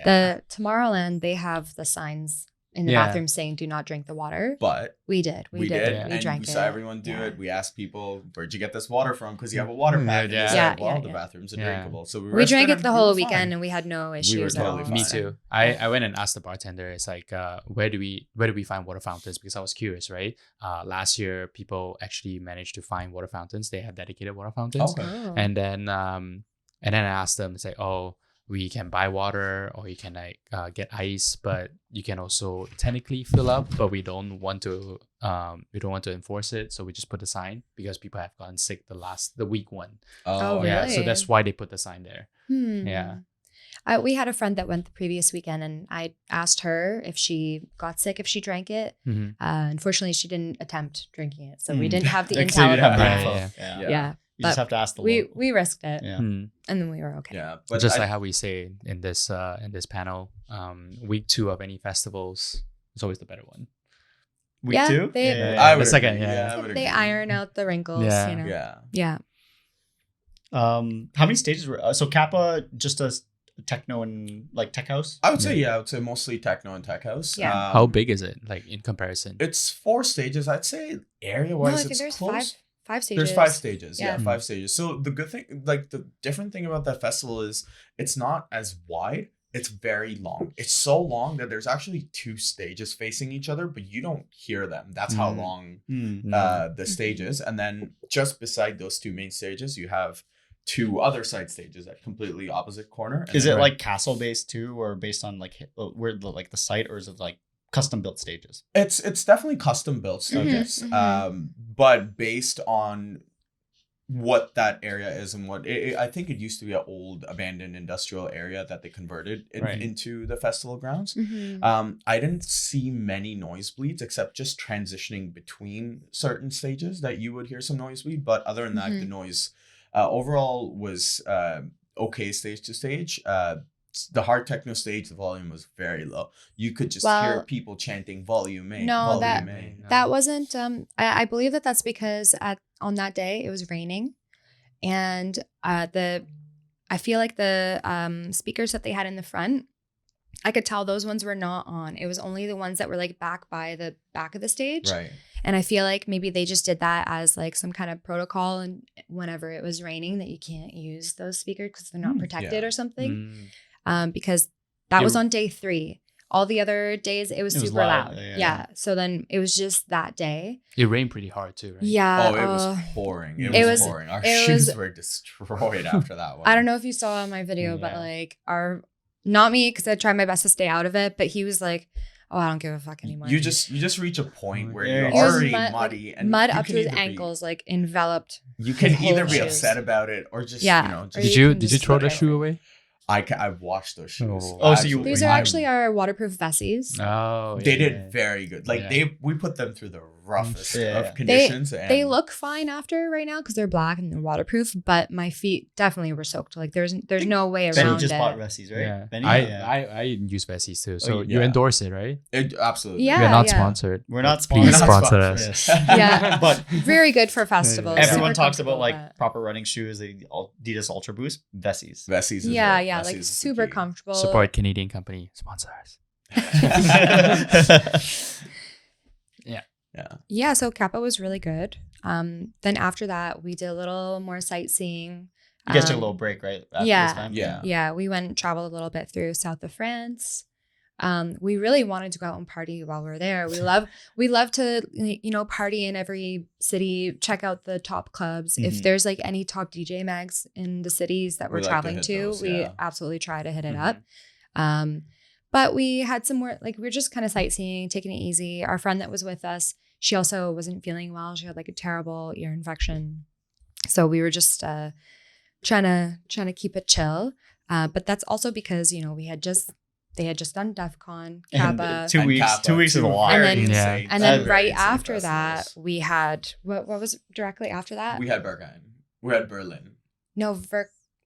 the Tomorrowland, they have the signs in the bathroom saying "Do not drink the water." But we did. We drank it. We saw everyone do it. We asked people, "Where'd you get this water from?" Because you have a water pack. The bathrooms are drinkable. So we drank it the whole weekend, and we had no issues. We were totally fine. Me too. I went and asked the bartender. It's like, where do we find water fountains? Because I was curious, right? Last year, people actually managed to find water fountains. They had dedicated water fountains, and then I asked them, say, we can buy water, or you can get ice, but you can also technically fill up, but we don't want to enforce it, so we just put a sign because people have gotten sick the week one. Really? So that's why they put the sign there. We had a friend that went the previous weekend, and I asked her if she got sick if she drank it. Unfortunately, she didn't attempt drinking it, so we didn't have the intel. You just have to ask the we risked it, and then we were okay. Yeah, but just like how we say in this panel, week 2 of any festivals is always the better one. Week 2, I would the second, they iron out the wrinkles. Yeah. How many stages were so Kappa just does techno and like tech house? I would say mostly techno and tech house. Yeah. How big is it, like in comparison? It's 4 stages. I'd say area wise, it's there's close. 5 stages. There's 5 stages. Yeah, 5 stages. So the good thing, like the different thing about that festival is it's not as wide. It's very long. It's so long that there's actually 2 stages facing each other, but you don't hear them. That's how long the stage is. And then just beside those 2 main stages, you have 2 other side stages at completely opposite corner. Is it like castle based too, or based on like where the site, or is it like custom built stages? It's definitely custom built stages, but based on what that area is and what I think it used to be an old abandoned industrial area that they converted into the festival grounds. I didn't see many nosebleeds except just transitioning between certain stages that you would hear some nosebleed, but other than that, the noise overall was okay stage to stage. The hard techno stage, the volume was very low. You could just hear people chanting volume A. No, volume A. that wasn't. I believe that's because on that day it was raining, and I feel like the speakers that they had in the front, I could tell those ones were not on. It was only the ones that were like back by the back of the stage. Right. And I feel like maybe they just did that as like some kind of protocol, and whenever it was raining that you can't use those speakers because they're not protected or something. Because that was on day 3. All the other days it was super loud. Yeah. So then it was just that day. It rained pretty hard too, right? Yeah. Oh, it was pouring. It was pouring. Our shoes were destroyed after that one. I don't know if you saw my video, but like not me, because I tried my best to stay out of it, but he was like, oh, I don't give a fuck anymore. You just reach a point where you're already muddy and mud up to his ankles, like enveloped. You can either be upset about it or just Did you throw the shoe away? I washed those shoes. These are actually our waterproof vesties. Oh, they did very good. Like we put them through the roughest of conditions. They look fine after right now because they're black and they're waterproof. But my feet definitely were soaked. Like there's no way around Benny it. just bought vesties, right? Yeah. Benny? I use vesties too. So you endorse it, right? Absolutely. Yeah, we're not sponsored. We're not sponsored. Please sponsor us. Yes. Yeah, but very good for festivals. Everyone talks about like proper running shoes, the Adidas Ultra Boost, vesties. Vesties. Yeah, like super comfortable. Support Canadian company, sponsor us. Yeah, so Kappa was really good. Then after that, we did a little more sightseeing. You guys took a little break, right? After this time? Yeah. We went and traveled a little bit through south of France. We really wanted to go out and party while we were there. We love to party in every city, check out the top clubs. If there's like any top DJ mags in the cities that we're traveling to, we absolutely try to hit it up. But we had some more, like we were just kind of sightseeing, taking it easy. Our friend that was with us, she also wasn't feeling well. She had like a terrible ear infection. So we were just trying to keep it chill. But that's also because, they had just done Defqon, Kappa. 2 weeks. 2 weeks is a lot. And then right after that, we had, what was directly after that? We had Berghain. We had Berlin. No,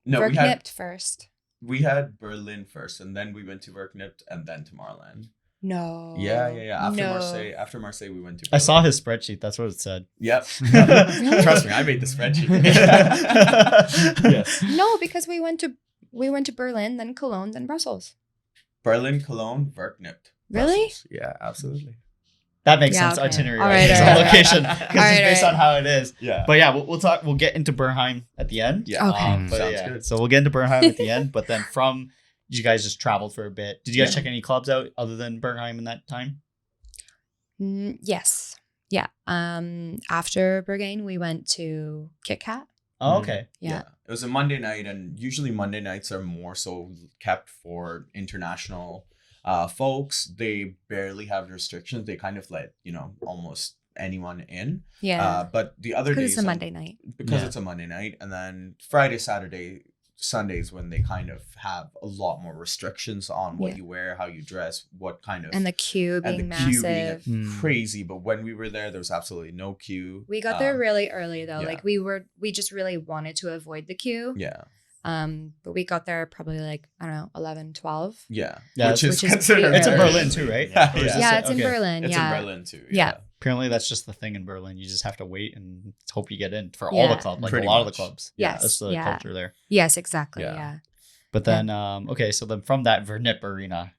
Verknipt first. We had Berlin first, and then we went to Verknipt, and then Tomorrowland. No. Yeah. After Marseille, we went to Berlin. I saw his spreadsheet. That's what it said. Yep. Really? Trust me, I made the spreadsheet. Yes. No, because we went to Berlin, then Cologne, then Brussels. Berlin, Cologne, Verknipt. Really? Brussels. Yeah, absolutely. That makes sense. Okay. Itinerary, all right? Right, It's all on right. location because it's based on how it is. Yeah. But yeah, we'll talk. We'll get into Berghain at the end. Yeah. Okay. Sounds good. So we'll get into Berghain at the end. But then you guys just traveled for a bit. Did you guys check any clubs out other than Berghain in that time? Yes. Yeah. After Berghain, we went to KitKat. Oh, okay. Yeah. It was a Monday night, and usually Monday nights are more so kept for international folks. They barely have restrictions. They kind of let almost anyone in. Yeah. But the other days, it's a Monday night. Because it's a Monday night, and then Friday, Saturday, Sundays when they kind of have a lot more restrictions on what you wear, how you dress, what kind of, and the queue being massive, crazy. But when we were there was absolutely no queue. We got there really early though. Yeah. Like we just really wanted to avoid the queue. Yeah. But we got there probably like, I don't know, 11, 12. Yeah. Which is considered. It's in early. Berlin too, right? Yeah. Yeah, it's in Berlin. It's yeah. in Berlin too. Yeah. Apparently that's just the thing in Berlin. You just have to wait and hope you get in for all the clubs, like Pretty a lot of much. the clubs. Yes. That's the culture there. Yes, exactly. Yeah. Yeah. But then, so then from that Verknipt Arena,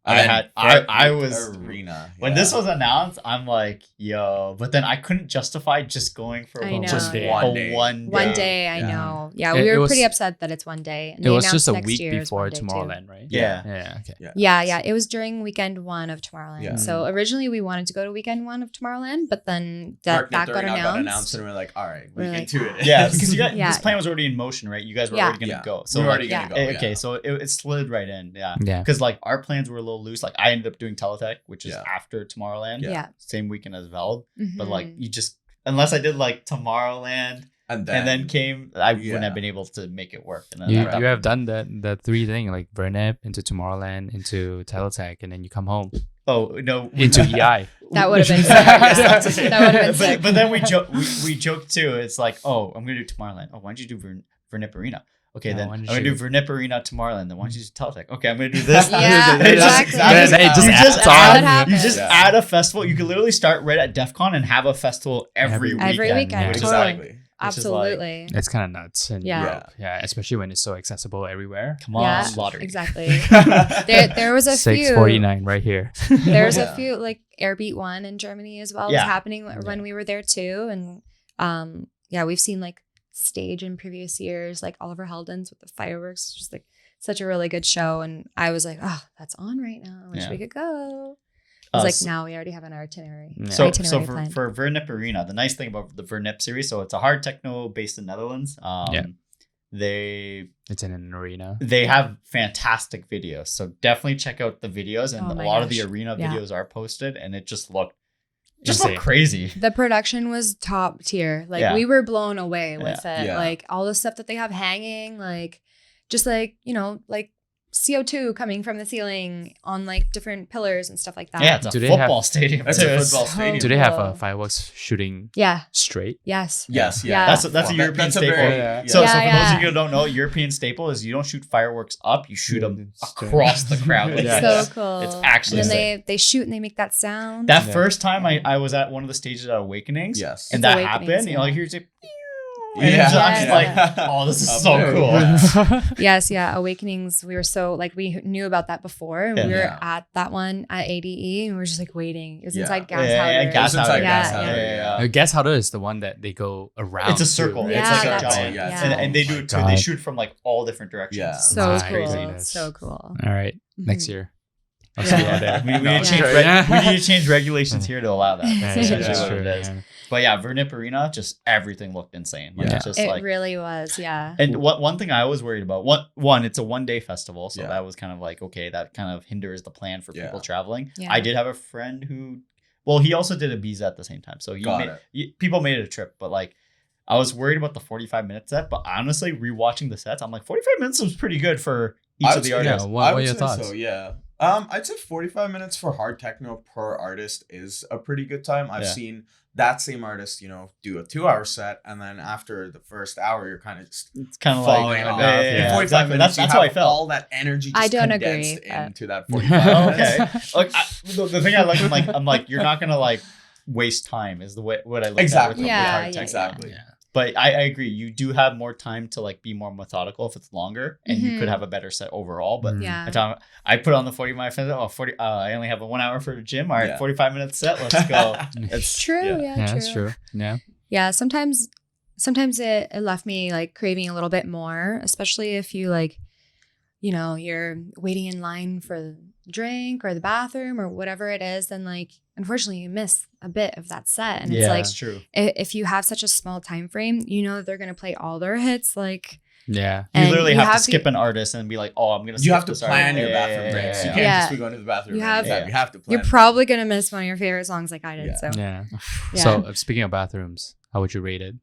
I was Arena. When this was announced, I'm like, yo, but then I couldn't justify just going for I know. Just Yeah. one day. One day, I know. Yeah, It we were was- pretty upset that it's one day. And It they was just announced a next week year is before one day, too. Tomorrowland, right? Yeah. Yeah. Okay. Yeah. It was during weekend 1 of Tomorrowland. Yeah. So originally we wanted to go to weekend 1 of Tomorrowland, but then that got announced. And we're like, all right, we We're can like, do it. Yeah, because you got Yeah. this plan was already in motion, right? You guys were Yeah. already gonna go. So we're already like, gonna go. okay, yeah. so it slid right in, yeah. Yeah. Because like our plans were a little loose. Like I ended up doing Teletech, which is Yeah. after Tomorrowland. Yeah. Same weekend as Veld. But like Mhm. you just unless I did like Tomorrowland, And then came. I wouldn't have been able to make it work. And then You have done that 3 thing, like Verknipt into Tomorrowland into Teletech, and then you come home. Oh no! Into EI. That would have been sick. That would have been sick. But then we joke too. It's like, oh, I'm gonna do Tomorrowland. Oh, why don't you do Verknipt Arena? Okay, then I'm gonna do Verknipt Arena Tomorrowland. Then why don't you do Teletech? Okay, I'm gonna do this. Yeah, You just add a festival. You can literally start right at Defqon and have a festival every weekend. Yeah. Exactly. Absolutely. It's kind of nuts. And Yeah. Especially when it's so accessible everywhere. Come on, lottery. Exactly. There was a few. 649 right here. There's a few, like Airbeat 1 in Germany as well was happening when we were there too. And we've seen like stage in previous years, like Oliver Heldens with the fireworks, just like such a really good show. And I was like, oh, that's on right now. I wish we could go. It's like now we already have an itinerary. Yeah. So for Verknipt Arena, the nice thing about the Verknipt series, so it's a hard techno based in Netherlands. It's in an arena. They have fantastic videos, so definitely check out the videos. And a lot of the arena videos are posted, and it just looked crazy. The production was top tier. Like we were blown away with it. Yeah. Like all the stuff that they have hanging, like just like like CO2 coming from the ceiling on like different pillars and stuff like that. Yeah, it's a football stadium. It's a football stadium. Do they have fireworks shooting straight? Yes. That's a European staple. So for those of you who don't know, European staple is you don't shoot fireworks up, you shoot them across the crowd. So cool. It's actually and then they shoot and they make that sound. That first time I was at one of the stages at Awakenings, and that happened, here's a I'm just like, oh, this is so cool. Yes, Awakenings. We were so like we knew about that before, and we were at that one at ADE, and we were just like waiting. It was inside Gas Powder. Gas Powder is the one that they go around. It's a circle. It's like a giant. And they do it too. They shoot from like all different directions. Yeah, so cool. So cool. All right, next year. I'll see you there. We need to change regulations here to allow that. That's what it is. But Verknipt Arena, just everything looked insane. It really was, And one thing I was worried about, one, it's a 1-day festival, so that was kind of like, okay, that kind of hinders the plan for people traveling. Yeah. I did have a friend who, he also did a Ibiza at the same time, so people made it a trip, but like, I was worried about the 45-minute set, but honestly, rewatching the sets, I'm like, 45 minutes was pretty good for each of the artists. What are your thoughts? So, I'd say 45 minutes for hard techno per artist is a pretty good time. I've seen that same artist, do a 2-hour set, and then after the first hour, you're kind of just falling off. 45 minutes, that's how I felt. All that energy just condensed into that 45 minutes. Okay. The thing I like, I'm like, you're not gonna like waste time. Is the way what I like. Exactly. Exactly. Yeah. But I agree. You do have more time to like be more methodical if it's longer, and you could have a better set overall. But I put on the 45 minutes. I only have 1 hour for the gym. All right, 45-minute set. Let's go. It's true. That's true. Yeah. Sometimes it left me like craving a little bit more, especially if you like, you're waiting in line for the drink or the bathroom or whatever it is. Then like, unfortunately, you miss a bit of that set, and it's like, that's true. If you have such a small time frame, they're gonna play all their hits. Like, you literally have to skip an artist and be like, oh, I'm gonna. You have to plan your bathroom breaks. You can't just be going to the bathroom. You have to plan. You're probably gonna miss one of your favorite songs, like I did. So speaking of bathrooms, how would you rate it?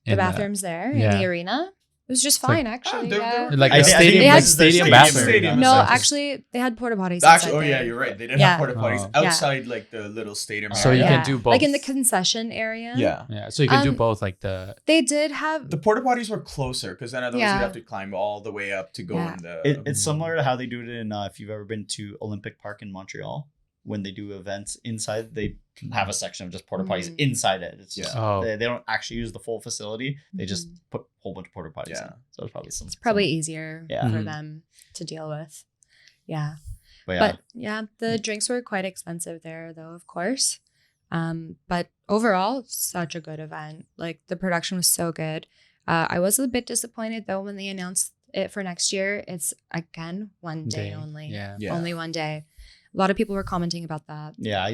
The bathrooms there in the arena. It was just fine, actually. Like the stadium bathroom. No, actually, they had porta potties. Actually, you're right. They didn't have porta potties outside, like the little stadium. So you can do both, like in the concession area. Yeah. So you can do both, like the. They did have the porta potties were closer because then otherwise you'd have to climb all the way up to go in the. It's similar to how they do it in if you've ever been to Olympic Park in Montreal. When they do events inside, they have a section of just porta potties inside it. It's just they don't actually use the full facility. They just put a whole bunch of porta potties in. So it's probably easier for them to deal with. Yeah. But the drinks were quite expensive there though, of course. But overall, such a good event. Like the production was so good. I was a bit disappointed though when they announced it for next year. It's again 1 day only. Yeah. Only 1 day. A lot of people were commenting about that. Yeah,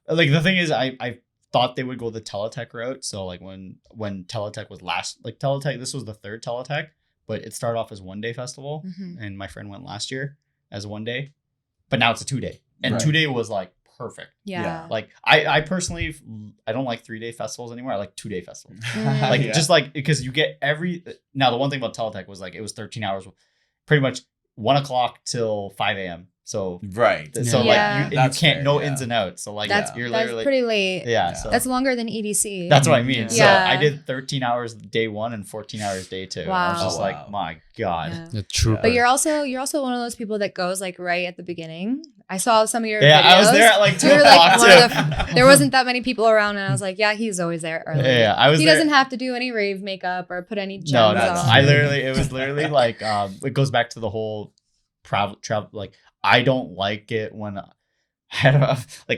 like the thing is, I thought they would go the Teletech route. So like when Teletech was this was the third Teletech, but it started off as 1 day festival, and my friend went last year as 1 day, but now it's a 2 day, and 2 day was like perfect. Yeah. Like I personally, I don't like 3-day festivals anymore. I like 2-day festivals. Like Yeah. just like, because you get now the one thing about Teletech was like, it was 13 hours, pretty much 1 o'clock till 5 a.m. So Right. so Yeah. like you That's can't fair, no yeah. ins and outs. So like That's you're that's literally pretty late. yeah. So That's longer than EDC. that's what I mean. So Yeah. I did 13 hours day 1 and 14 hours day 2. And I was Wow. just Oh, wow. like, my God. Yeah. The trooper. But you're also one of those people that goes like right at the beginning. I saw some of your Yeah, videos. I was there at like 2 You were o'clock like too. there wasn't that many people around, and I was like, yeah, he's always there early. Yeah, I was He there. doesn't have to do any rave makeup or put any gems No. on. I literally, it was literally like, it goes back to the whole travel. Like, I don't like it when I had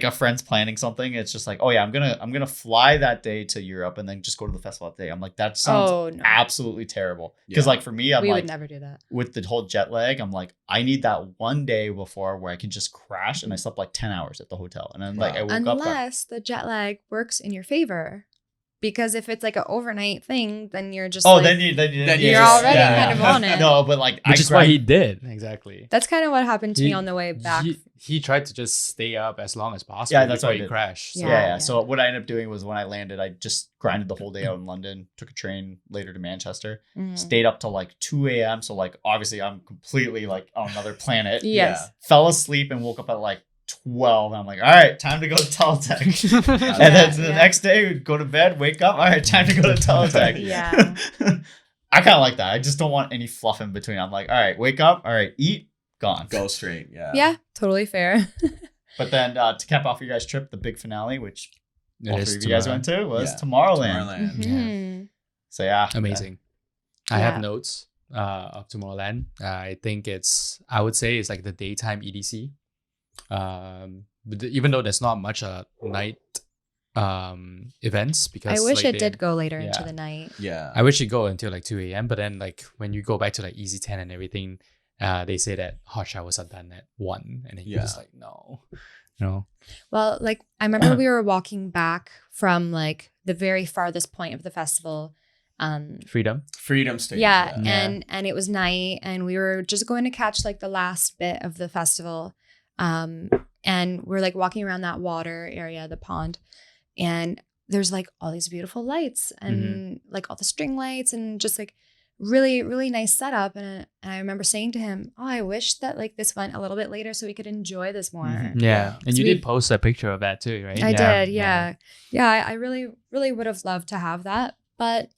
a friend's planning something. It's just like, oh yeah, I'm gonna fly that day to Europe and then just go to the festival that day. I'm like, that sounds Oh no, absolutely terrible. Because Yeah. like for me, I'm we like, would never do that. with the whole jet lag, I'm like, I need that one day before where I can just crash. And I slept like 10 hours at the hotel, and then like I woke up. Unless the jet lag works in your favor. Because if it's like an overnight thing, then you're just Oh, like, then you're you're already kind of on it. No, but like Which is why he did. Exactly. That's kind of what happened to He- me on the way back. He tried to just stay up as long as possible. Yeah, that's before what I he did. crashed. Yeah, Yeah. So what I ended up doing was when I landed, I just grinded the whole day out in London, took a train later to Manchester, Mhm. stayed up till like 2 a.m. So like obviously I'm completely like on another planet. Yes. Fell asleep and woke up at like 12. And I'm like, all right, time to go to Teletech. Yeah. And then the Yeah. next day, go to bed, wake up. All right, time to go to Teletech. Yeah. I kind of like that. I just don't want any fluff in between. I'm like, all right, wake up. All right, eat, gone. Go straight. Yeah. Yeah, totally fair. But then to cap off your guys' trip, the big finale, which It all is three of you guys went to, was Yeah. Tomorrowland. Tomorrowland. Mhm. So yeah, Amazing. I Yeah. have notes of Tomorrowland. I think I would say it's like the daytime EDC. Even though there's not much night events, because I wish like, it did go later into yeah. the night. Yeah. I wish it go until like 2 a.m. But then like when you go back to like Easy 10 and everything, they say that hot showers are done at 1, and then you're just like, no. Well, like I remember we were walking back from like the very farthest point of the festival. Freedom. Freedom stage. Yeah, Yeah. and it was night, and we were just going to catch like the last bit of the festival. And we're like walking around that water area, the pond, and there's like all these beautiful lights and like all the string lights and just like really, really nice setup. And I remember saying to him, oh, I wish that like this went a little bit later so we could enjoy this more. Mhm. Yeah. And So you we- did post a picture of that too, right? I did, yeah. Yeah, I really, really would have loved to have that, but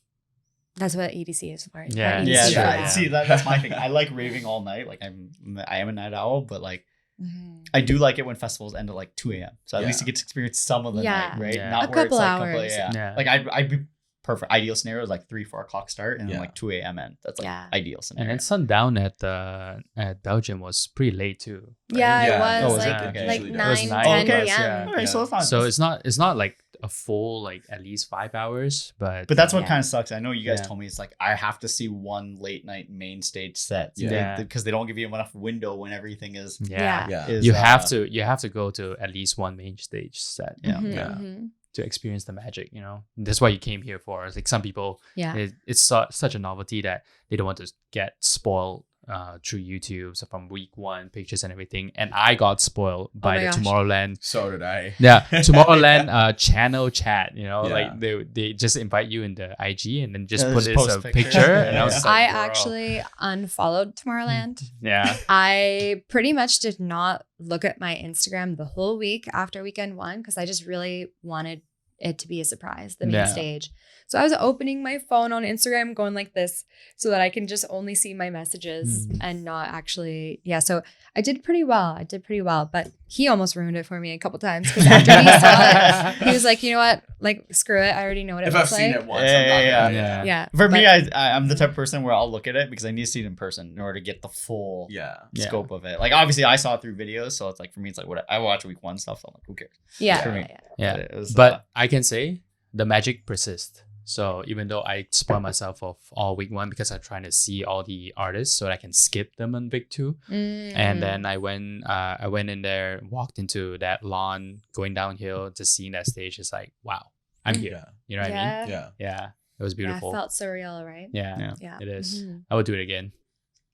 that's what EDC is for. Yeah. What yeah, EDC is sure, for. yeah. See, that's my thing. I like raving all night. Like I am a night owl, but like Mhm. I do like it when festivals end at like 2 a.m. So at least Yeah. you get to experience some of the Yeah. night, right? Yeah. Not A where couple it's like hours. yeah. Yeah. Like I'd be perfect. Ideal scenario is like 3-4 o'clock start and then Yeah. like 2 a.m. end. That's like Yeah. ideal And scenario. then sundown at Belgium was pretty late too. right? Yeah, Yeah. it was Oh, was it? like Okay. like Usually 9, does. It was 10 9, p.m. yeah. All right, so it's not. So it's not like a full like at least 5 hours, but But that's what Yeah. kind of sucks. I know you guys Yeah. told me it's like I have to see one late night main stage set. Yeah. Because they don't give you enough window when everything is. yeah. Yeah. is You uh, have to go to at least one main stage set Yeah. Mhm, Yeah. mhm. to experience the magic, you know. That's why you came here for. Like some people, Yeah. it's such a novelty that they don't want to get spoiled through YouTube. So from week 1, pictures and everything. And I got spoiled by my the gosh. Tomorrowland. So did I. Yeah, Tomorrowland channel chat. You know, Yeah. like they just invite you in the IG and then just Yeah, put just this post a picture. picture. And I was Yeah. like, I bro. actually unfollowed Tomorrowland. Yeah. I pretty much did not look at my Instagram the whole week after weekend 1 because I just really wanted it to be a surprise, the main Yeah. stage. So I was opening my phone on Instagram going like this so that I can just only see my messages and not actually, yeah. So I did pretty well. But he almost ruined it for me a couple times because after he saw it, he was like, you know what? Like, screw it. I already know what it If I've looks seen like. it once, Yeah, I'm not yeah, gonna- yeah. Yeah. For me, but- I'm the type of person where I'll look at it because I need to see it in person in order to get the full Yeah. Yeah. scope of it. Like obviously I saw it through videos, so it's like for me it's like what I watch week 1 stuff, so I'm like, who cares? yeah. For me. yeah. Yeah. But it was, But I can say the magic persists. So even though I spoil myself of all week 1 because I'm trying to see all the artists so that I can skip them on week 2. And then I went in there, walked into that lawn, going downhill, just seeing that stage. It's like, wow, I'm here. Yeah. You know what I mean? Yeah. Yeah. It was beautiful. Yeah, it felt surreal, right? Yeah. Yeah. It is. Mhm. I would do it again.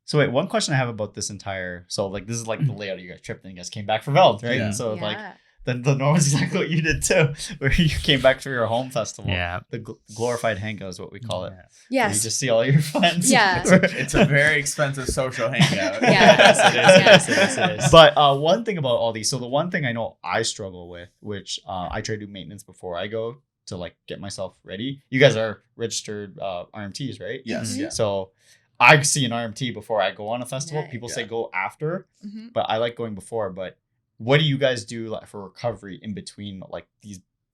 So wait, one question I have about this entire this is like the layout of your guys' trip, then you guys came back for Veld, right? Yeah. And so like Yeah. the norm is exactly what you did too, where you came back to your home festival. Yeah. The glorified hangout is what we call it. Yes. Where you just see all your friends. Yeah. It's a very expensive social hangout. Yeah. It is. But one thing about all these, so the one thing I know I struggle with, which I try to do maintenance before I go to like get myself ready. You guys are registered RMTs, right? Yes. Mhm. Yeah. So I see an RMT before I go on a festival. Nice. People Yeah. say go after, Mhm. but I like going before. But what do you guys do like for recovery in between like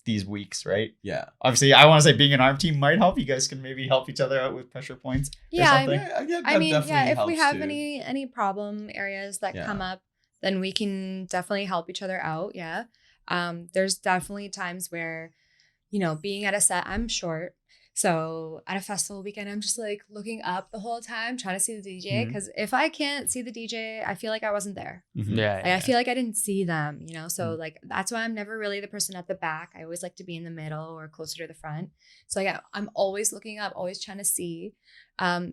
these weeks, right? Yeah. Obviously, I want to say being an RM team might help. You guys can maybe help each other out with pressure points. Yeah, or I something. I mean, yeah, if we helps have too. any problem areas that Yeah. come up, then we can definitely help each other out. Yeah. There's definitely times where, being at a set, I'm short. So at a festival weekend, I'm just like looking up the whole time, trying to see the DJ. Mhm. Because if I can't see the DJ, I feel like I wasn't there. Mhm. Yeah. Like, I feel like I didn't see them, So Mm. like that's why I'm never really the person at the back. I always like to be in the middle or closer to the front. So like I'm always looking up, always trying to see.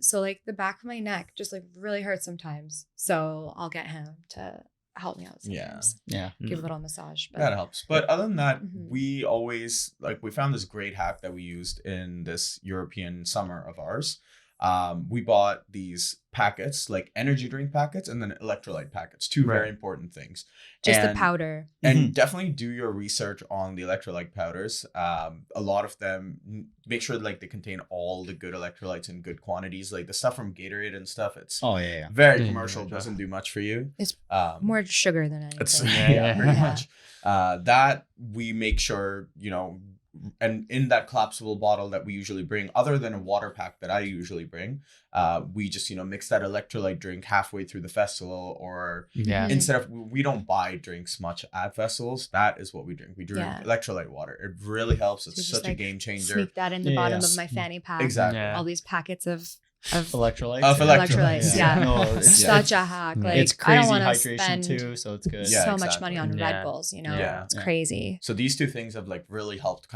So like the back of my neck just like really hurts sometimes. So I'll get him to help me out sometimes. Yeah. Give a little massage. But That helps. But other than that, Mhm. we always we found this great hack that we used in this European summer of ours. We bought these packets, like energy drink packets, and then electrolyte packets. Two very important things. just the And- powder. And definitely do your research on the electrolyte powders. A lot of them, make sure like they contain all the good electrolytes in good quantities. Like the stuff from Gatorade and stuff, it's Oh yeah. very Yeah, commercial, yeah. doesn't do much for you. It's More More sugar than anything. it's Yeah. pretty Yeah. much. That we make sure, and in that collapsible bottle that we usually bring, other than a water pack that I usually bring, we just, mix that electrolyte drink halfway through the festival, or Yeah. Mhm. instead of, we don't buy drinks much at festivals. That is what we drink. We drink Yeah. electrolyte water. It really helps. It's So just, such a like, game changer. Sneak that in the Yeah, bottom yeah. of my fanny pack. Exactly. Yeah. All these packets of Electrolytes. Of yeah. electrolytes. Yeah. No, it's, Such a hack. Like it's I crazy don't want to hydration spend too, so it's good. Yeah, so much exactly. money on Yeah. Red Bulls. Yeah. It's Yeah. crazy. So these two things have like really helped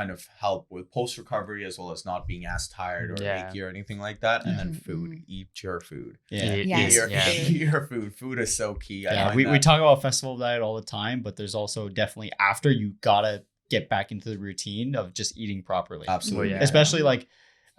with post recovery, as well as not being as tired or Yeah. achy or anything like that. And then Mhm, food. mhm. Eat your food. Yeah. Yes. Eat your food. Food is so key. I Yeah, find we that- talk about festival diet all the time, but there's also definitely after you gotta get back into the routine of just eating properly. absolutely. Yeah. Especially like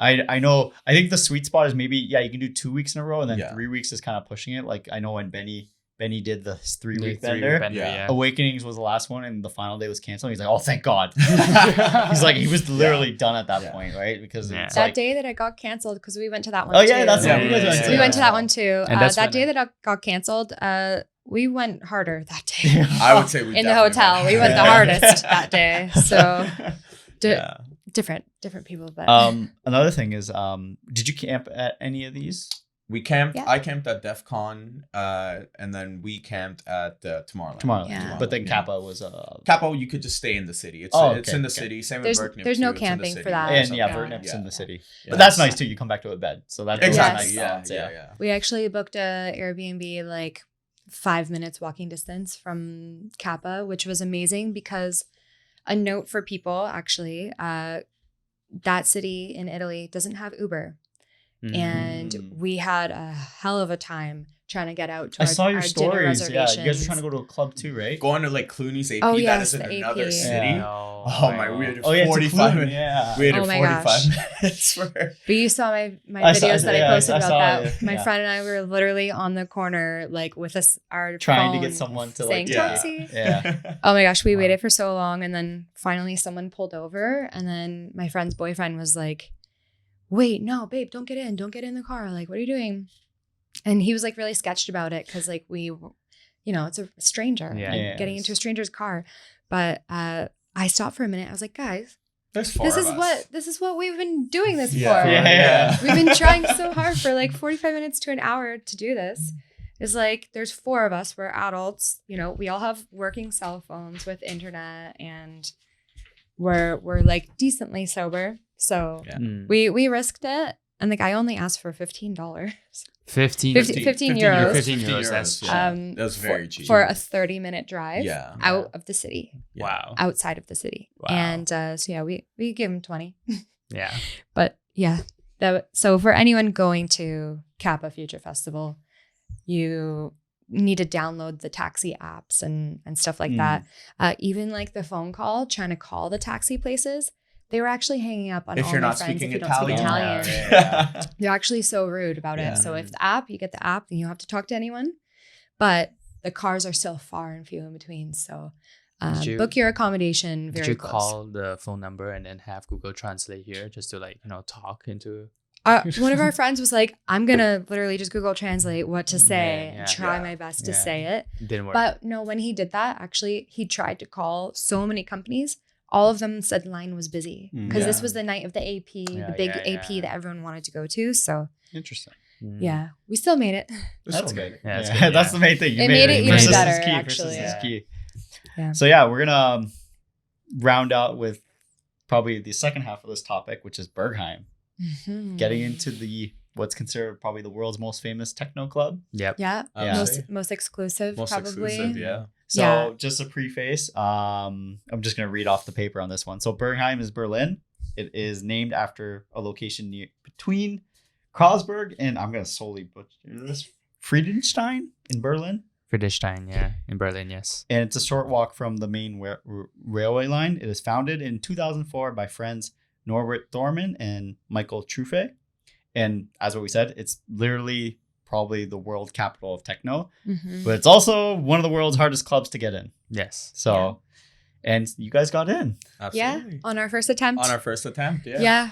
I know I think the sweet spot is maybe you can do 2 weeks in a row, and then Yeah. 3 weeks is kind of pushing it. Like I know when Benny did the 3-week The bender. bender, Yeah. yeah. Awakenings was the last one, and the final day was canceled. He's like, "Oh, thank God!" He's like, he was literally done at that Yeah. point, right? Because Yeah. it's That like, day that it got canceled, because we went to that one. oh yeah, too. that's Yeah, what we guys yeah, went yeah. to. We went to that one too. And that's that when day I- that it got canceled, we went harder that day. I would say we in the definitely hotel. went. We went the Yeah. hardest that day. So di- Yeah. different people, but Another thing is, did you camp at any of these? We camped. Yeah. I camped at Defqon, and then we camped at Tomorrowland. Tomorrowland, Yeah. but then Yeah. Kappa was Kappa, you could just stay in the city. It's Oh, it's okay, in the okay. city. Same There's- with Verknipt. there's no too. It's in the camping for city. that. and yeah, Yeah. Verknipt's in Yeah. the city. Yeah. But that's nice too. You come back to a bed, so that's Exactly. Yes. Yeah. balance, Yeah. we actually booked a Airbnb like 5 minutes walking distance from Kappa, which was amazing because a note for people actually, that city in Italy doesn't have Uber. And Mm. we had a hell of a time trying to get out to I our, saw your our dinner stories. Yeah, you guys are reservations. trying to go to a club too, right? Going to like Clooney's AP. Oh, that yes, is in the another AP. city. Yeah. Oh my! We had Oh yeah, 45 minutes. Yeah. We had Oh my 45 gosh. minutes for. But you saw my I saw- videos that yeah, I posted I about saw that. it, My yeah. friend and I were literally on the corner, like with us, our Trying to phone, get someone to saying like Yeah. taxi. Yeah. Oh my gosh, we Wow. waited for so long, and then finally someone pulled over, and then my friend's boyfriend was like, "Wait, no, babe, don't get in the car. Like, what are you doing?" And he was like really sketched about it because like we, it's a stranger, Yeah. and Yeah. getting into a stranger's car. But I stopped for a minute. I was like, guys, There's four this of is us. what we've been doing this Yeah. for. Yeah. We've been trying so hard for like 45 minutes to an hour to do this. It's like there's 4 of us. We're adults. We all have working cell phones with internet, and we're like decently sober. So Yeah. we risked it, and the guy only asked for $15. 15 15 euros. 15 euros, that's yeah. Um, That's very cheap. for a 30-minute drive Yeah. out of the city, Yeah. Wow. outside of the city. Wow. And so yeah, we give him 20. Yeah. But yeah, so for anyone going to Kappa Future Festival, you need to download the taxi apps and stuff like that. Even like the phone call, trying to call the taxi places, they were actually hanging up on If all you're my not friends speaking if you don't speak Italian. Italian. They're actually so rude about it. So if the app, you get the app, then you don't have to talk to anyone. But the cars are still far and few in between. So book your accommodation very close. Did you close. call the phone number and then have Google Translate here just to like, talk into... One of our friends was like, I'm going to literally just Google Translate what to say and try my best to say it. Didn't work. But no, when he did that, actually, he tried to call so many companies. All of them said the line was busy because this was the night of the AP, the big AP that everyone wanted to go to. So interesting. Yeah, we still made it. That's good. Yeah, that's good. That's the main thing. You made it even Persistence better, is key. actually. Persistence is key. Yeah. So yeah, we're gonna round out with probably the second half of this topic, which is Berghain. Getting into what's considered probably the world's most famous techno club. Yep. Yeah. Most exclusive, probably. Exclusive, So just a preface, I'm just going to read off the paper on this one. So Berghain is Berlin. It is named after a location between Kreuzberg and, I'm going to solely butcher this, Friedenstein in Berlin. Friedrichstein, in Berlin, yes. And it's a short walk from the main railway line. It is founded in 2004 by friends Norbert Thorman and Michael Truffe. And as what we said, it's literally probably the world capital of techno, but it's also one of the world's hardest clubs to get in. Yes. So, and you guys got in. Absolutely. Yeah, on our first attempt. Yeah.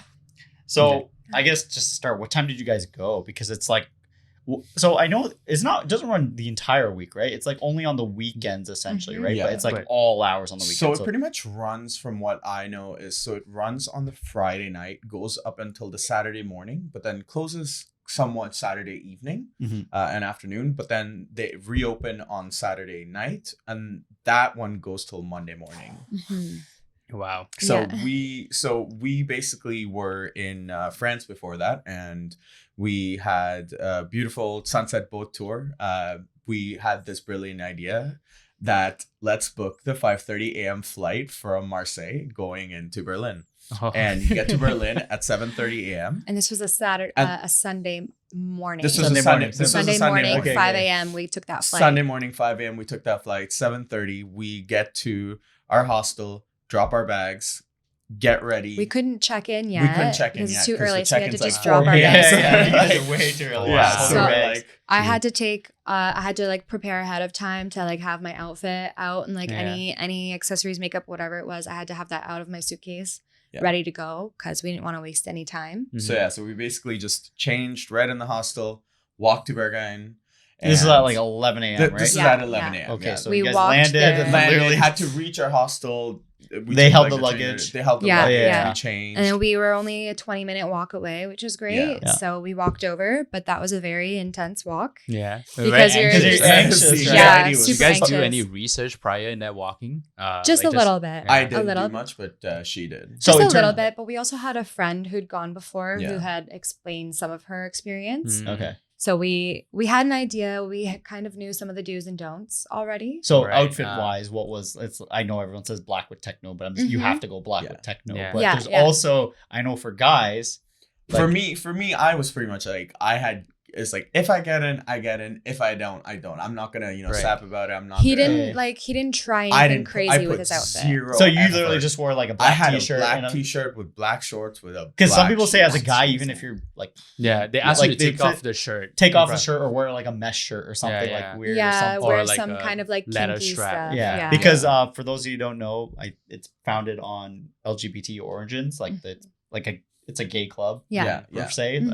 So I guess just to start, what time did you guys go? Because it's like, so I know it doesn't run the entire week, right? It's like only on the weekends essentially, right? Yeah. But it's like all hours on the weekends. So it pretty much runs, from what I know, it runs on the Friday night, goes up until the Saturday morning, but then closes somewhat Saturday evening and afternoon, but then they reopen on Saturday night, and that one goes till Monday morning. Wow. So we basically were in France before that, and we had a beautiful sunset boat tour. We had this brilliant idea that let's book the 5:30 a.m. flight from Marseille going into Berlin. And you get to Berlin at 7:30 a.m. And this was a Sunday morning. This was Sunday morning, 5 a.m. We took that flight. Sunday morning, 5 a.m. We took that flight. 7:30, we get to our hostel, drop our bags, get ready. We couldn't check in yet. Because it's too early, so we had to just drop our bags. Yeah, way too early. So I had to prepare ahead of time to have my outfit out and any accessories, makeup, whatever it was. I had to have that out of my suitcase. Ready to go because we didn't want to waste any time. So we basically just changed right in the hostel, walked to Berghain. This is at 11 a.m. right? This is at 11 a.m. Okay, so we you guys landed and literally had to reach our hostel. They held the luggage. They held the luggage. We changed. And then we were only a 20-minute walk away, which was great. Yeah. So we walked over, but that was a very intense walk. Yeah. Because you're anxious. Right? Yeah, super did you guys anxious. do any research prior in that walking? Just a little bit. I didn't do much, but she did. Just a little bit, but we also had a friend who'd gone before who Yeah. had explained some of her experience. Okay. So we had an idea. We kind of knew some of the do's and don'ts already. So outfit wise, I know everyone says black with techno, but you have to go black with techno. Yeah. But there's also, I know for guys, for me, I was pretty much it's like, if I get in, I get in. If I don't, I don't. I'm not gonna, sap about it. I'm not. He didn't try anything crazy with his outfit. So you literally just wore a black t-shirt. I had a black t-shirt with black shorts with a. Because some people say as a guy, even if you're they ask you to take off the shirt, the shirt, or wear a mesh shirt or something weird. Yeah, or something. wear or some kind of leather kinky strap. stuff. Yeah, because for those of you who don't know, it's founded on LGBT origins. It's a gay club. Yeah. Per se.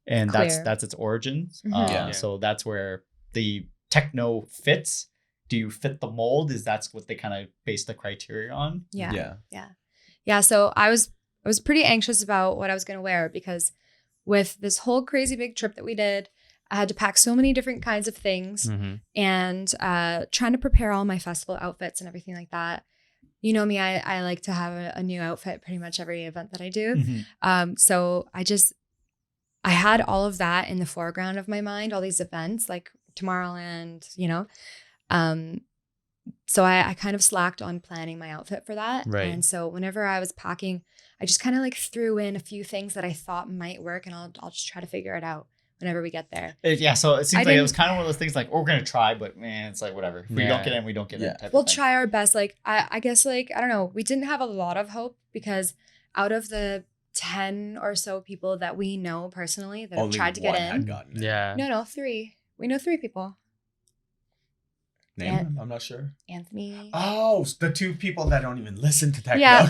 And Queer. that's its origins. Mhm. So that's where the techno fits. Do you fit the mold? That's what they kind of base the criteria on? Yeah. So I was pretty anxious about what I was going to wear because with this whole crazy big trip that we did, I had to pack so many different kinds of things and trying to prepare all my festival outfits and everything like that. You know me, I like to have a new outfit pretty much every event that I do. So I had all of that in the foreground of my mind, all these events like Tomorrowland, so I kind of slacked on planning my outfit for that. Right. And so whenever I was packing, I just kind of threw in a few things that I thought might work and I'll just try to figure it out whenever we get there. So it seems like it was kind of one of those things like, we're gonna try, but man, it's like whatever. If we don't get in, we don't get in. We'll try our best. Like I guess like I don't know. We didn't have a lot of hope because out of the 10 or so people that we know personally that have tried to get in. No, 3. We know 3 people. Name? I'm not sure. Anthony. Oh, the 2 people that don't even listen to techno. Yeah.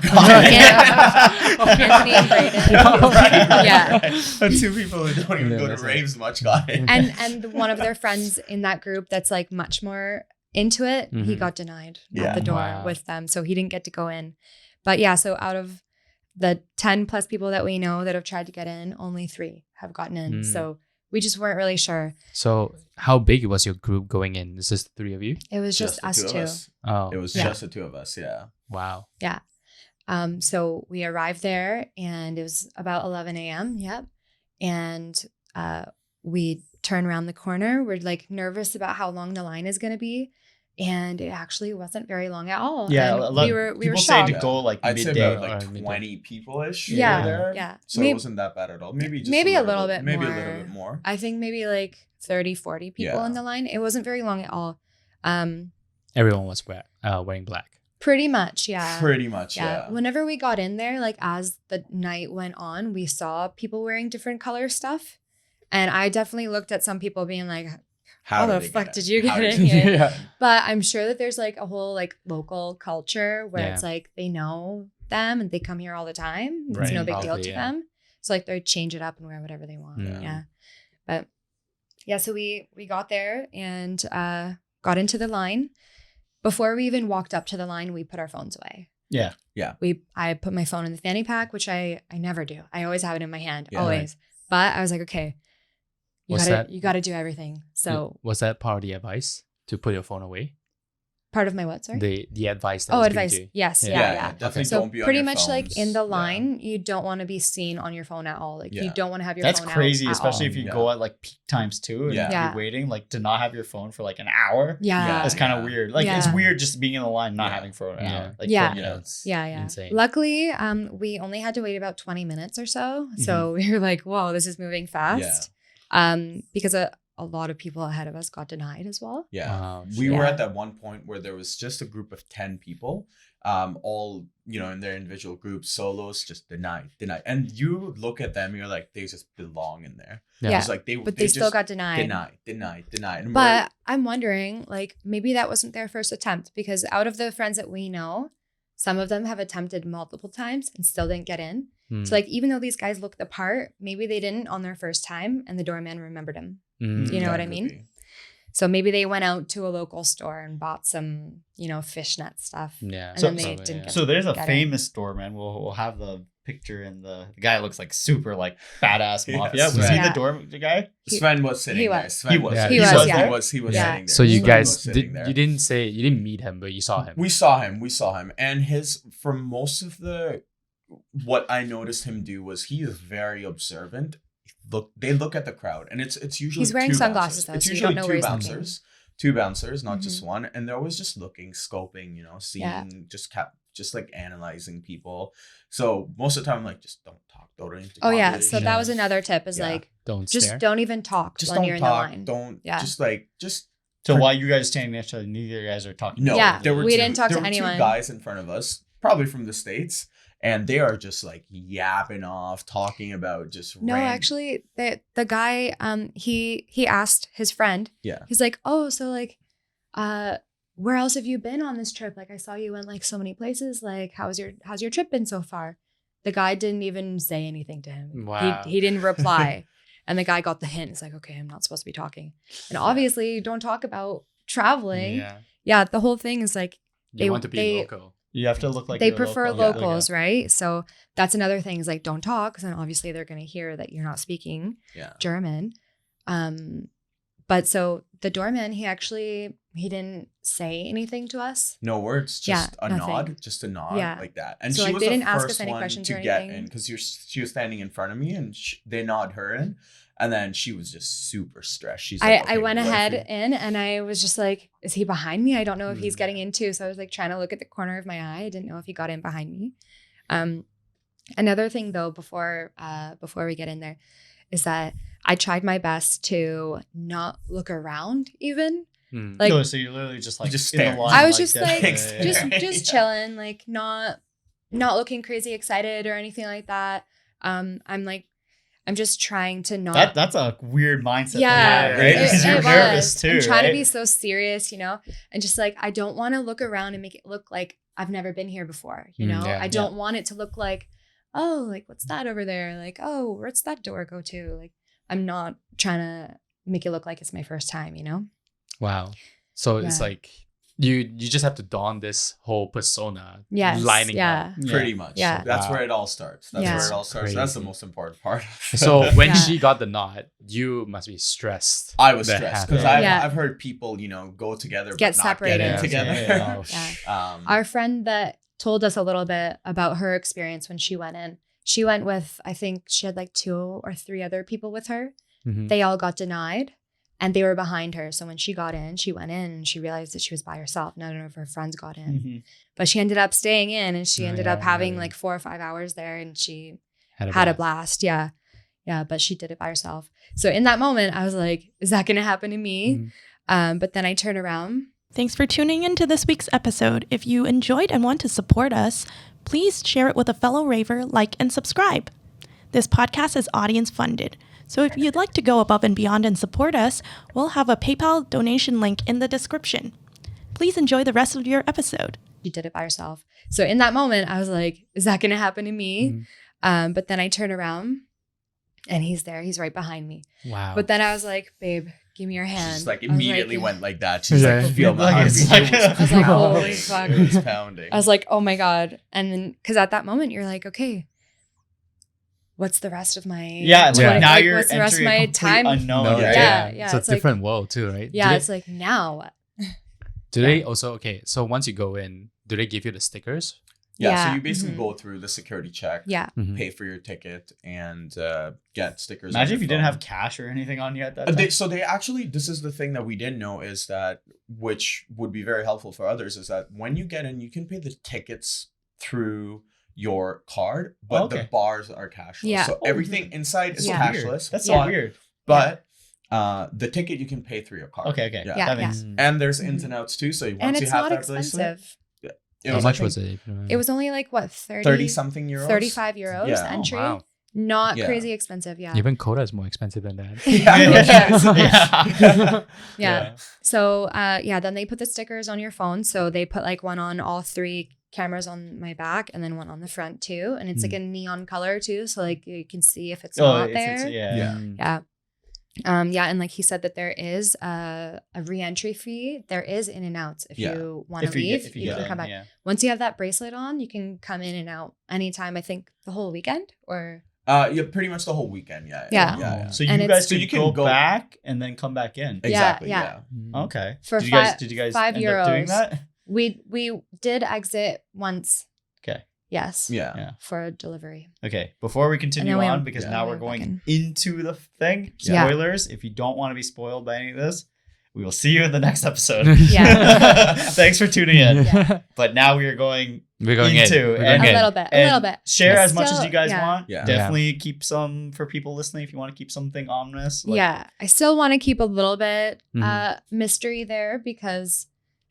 Anthony and Brayden. Yeah. The 2 people who don't even go to raves much got it. And one of their friends in that group that's like much more into it, he got denied at the door with them. So he didn't get to go in. But yeah, so out of the 10 plus people that we know that have tried to get in, only 3 have gotten in. So we just weren't really sure. So how big was your group going in? Is this the 3 of you? It was just us 2. Oh, it was just the 2 of us. Yeah. Wow. Yeah. So we arrived there and it was about 11 a.m. Yep. And we turn around the corner. We're like nervous about how long the line is going to be. And it actually wasn't very long at all. Yeah, and we were people shocked. say to go like I'd midday. say about like 20 people-ish. Yeah, there. yeah. So it wasn't that bad at all. Maybe a little bit maybe more. a little bit more. I think maybe like 30, 40 people in the line. It wasn't very long at all. Everyone was wearing black. Pretty much, yeah. Pretty much, yeah. Whenever we got in there, like as the night went on, we saw people wearing different color stuff. And I definitely looked at some people being like, how the fuck did you get in here? But I'm sure that there's like a whole like local culture where it's like they know them and they come here all the time. It's no big deal to them. So like they change it up and wear whatever they want. Yeah. But yeah, so we got there and got into the line. Before we even walked up to the line, we put our phones away. Yeah. I put my phone in the fanny pack, which I never do. I always have it in my hand, always. But I was like, okay, you got to do everything. So was that part of the advice to put your phone away? Part of my what? Sorry. The advice. That was advice. given to you. Yes. Yeah. Definitely so don't be on pretty your much phones. like in the line, you don't want to be seen on your phone at all. Like you don't want to have your phone out. That's crazy, at especially all. if you go at like peak times too and you're waiting, like to not have your phone for like an hour. It's kind of weird. Like it's weird just being in the line, not having phone an hour. Like 20 minutes. Insane. Luckily, we only had to wait about 20 minutes or so. So we were like, whoa, this is moving fast. Because a lot of people ahead of us got denied as well. We were at that one point where there was just a group of 10 people, all, in their individual groups, solos, just denied. And you look at them, you're like, they just belong in there. It's like but they still got denied. Denied. And but I'm wondering, like, maybe that wasn't their first attempt, because out of the friends that we know, some of them have attempted multiple times and still didn't get in. So like, even though these guys look the part, maybe they didn't on their first time and the doorman remembered him. You know what I mean? So maybe they went out to a local store and bought some, fishnet stuff. Yeah. And then they didn't get So there's a famous doorman. We'll have the picture, and the guy looks like super like badass mafia. Was he the guy? Sven was sitting there. He was sitting there. So you guys you didn't meet him, but you saw him. We saw him. And for most of what I noticed him do was he is very observant. They look at the crowd, and it's usually he's wearing sunglasses though, it's so usually you don't know two bouncers, not just one, and they're always just looking, scoping, seeing, just like analyzing people. So most of the time, I'm like, just don't talk, don't. So that was another tip: is like, don't even talk when you're in the line. So while you guys are standing next to each other, neither of you guys are talking. No, we didn't talk to anyone. Two guys in front of us, probably from the States. And they are just like yapping off, talking about just actually, the guy, he asked his friend. Yeah. He's like, oh, so like, where else have you been on this trip? Like, I saw you went like so many places. Like, how's your trip been so far? The guy didn't even say anything to him. Wow. He didn't reply. And the guy got the hint. It's like, okay, I'm not supposed to be talking. And obviously, you don't talk about traveling. Yeah. The whole thing is like, they want to be local. You have to look like they prefer locals, right? So that's another thing is like, don't talk, because then obviously they're going to hear that you're not speaking German. But so the doorman, he didn't say anything to us. No words, just a nod, like that. And so she like, was they the didn't ask first us any one questions to or get anything. in, because she was standing in front of me, and they nod her in. And then she was just super stressed. She's like, I went ahead in, and I was just like, is he behind me? I don't know if he's getting in too. So I was like trying to look at the corner of my eye. I didn't know if he got in behind me. Another thing though, before we get in there, is that I tried my best to not look around even. Like, no, so you're literally just like just in the line, I was just chilling, like not looking crazy excited or anything like that. I'm just trying to not. That's a weird mindset. Yeah, right? Because you're nervous too. I'm trying to be so serious, and just like I don't want to look around and make it look like I've never been here before. I don't want it to look like, oh, like what's that over there? Like, oh, where's that door go to? Like, I'm not trying to make it look like it's my first time. Wow. So it's like you just have to don this whole persona, lining up. Pretty much. Yeah. So that's where it all starts. That's the most important part. So when she got the nod, you must be stressed. I was stressed because I've heard people, go together, get but separated not together. Our friend that told us a little bit about her experience when she went in. She went with, I think she had like 2 or 3 other people with her. Mm-hmm. They all got denied. And they were behind her. So when she got in, she went in and she realized that she was by herself. None of her friends got in. Mm-hmm. But she ended up staying in and she ended up having like 4 or 5 hours there and she had a blast. Yeah. Yeah. But she did it by herself. So in that moment, I was like, is that going to happen to me? Mm-hmm. But then I turn around. Thanks for tuning in to this week's episode. If you enjoyed and want to support us, please share it with a fellow raver, like, and subscribe. This podcast is audience funded. So if you'd like to go above and beyond and support us, we'll have a PayPal donation link in the description. Please enjoy the rest of your episode. She did it by herself. So in that moment, I was like, is that going to happen to me? Mm-hmm. But then I turn around and he's there. He's right behind me. Wow. But then I was like, babe, give me your hand. She's like immediately went like that. She's like, feel my heart. I was like, holy fuck. It was pounding. I was like, oh my God. And then, because at that moment, you're like, okay, what's the rest of my now you're what's the rest of my time unknown. Yeah. So it's a different world too, right? Yeah, it's like now what? Do they also so once you go in, do they give you the stickers? Yeah, so you basically go through the security check, Mm-hmm. pay for your ticket, and get stickers. Imagine if you didn't have cash or anything on you at that time. So they actually, this is the thing that we didn't know is that, which would be very helpful for others, is that when you get in, you can pay the tickets through your card, but the bars are cashless. Yeah. So everything inside is cashless. That's so weird. But the ticket you can pay through your card. Okay. Yeah. That makes And there's ins and outs too. So once and you it's have not that expensive. bracelet, How much was it? It was only like what 30 something euros, 35 euros entry. Oh, wow. Not crazy expensive. Yeah. Even Coda is more expensive than that. Yeah. So then they put the stickers on your phone. So they put like one on all 3 cameras on my back and then one on the front too. And it's like a neon color too. So like you can see if it's not there. And like he said that there is a re-entry fee. There is in and outs if you want to leave. You can come back. Yeah. Once you have that bracelet on, you can come in and out anytime. I think the whole weekend or pretty much the whole weekend. Yeah. So you guys can go back and then come back in. Exactly. Yeah. Okay. For did you guys €5 end up doing that? We did exit once. Okay. Yes. Yeah. For delivery. Okay. Before we continue on, because now we're going into the thing. Spoilers. If you don't want to be spoiled by any of this, we will see you in the next episode. Yeah. Thanks for tuning in. Yeah. But now we are going into a little bit. Share as much as you guys want. Yeah. Definitely keep some for people listening if you want to keep something ominous. I still want to keep a little bit mystery there because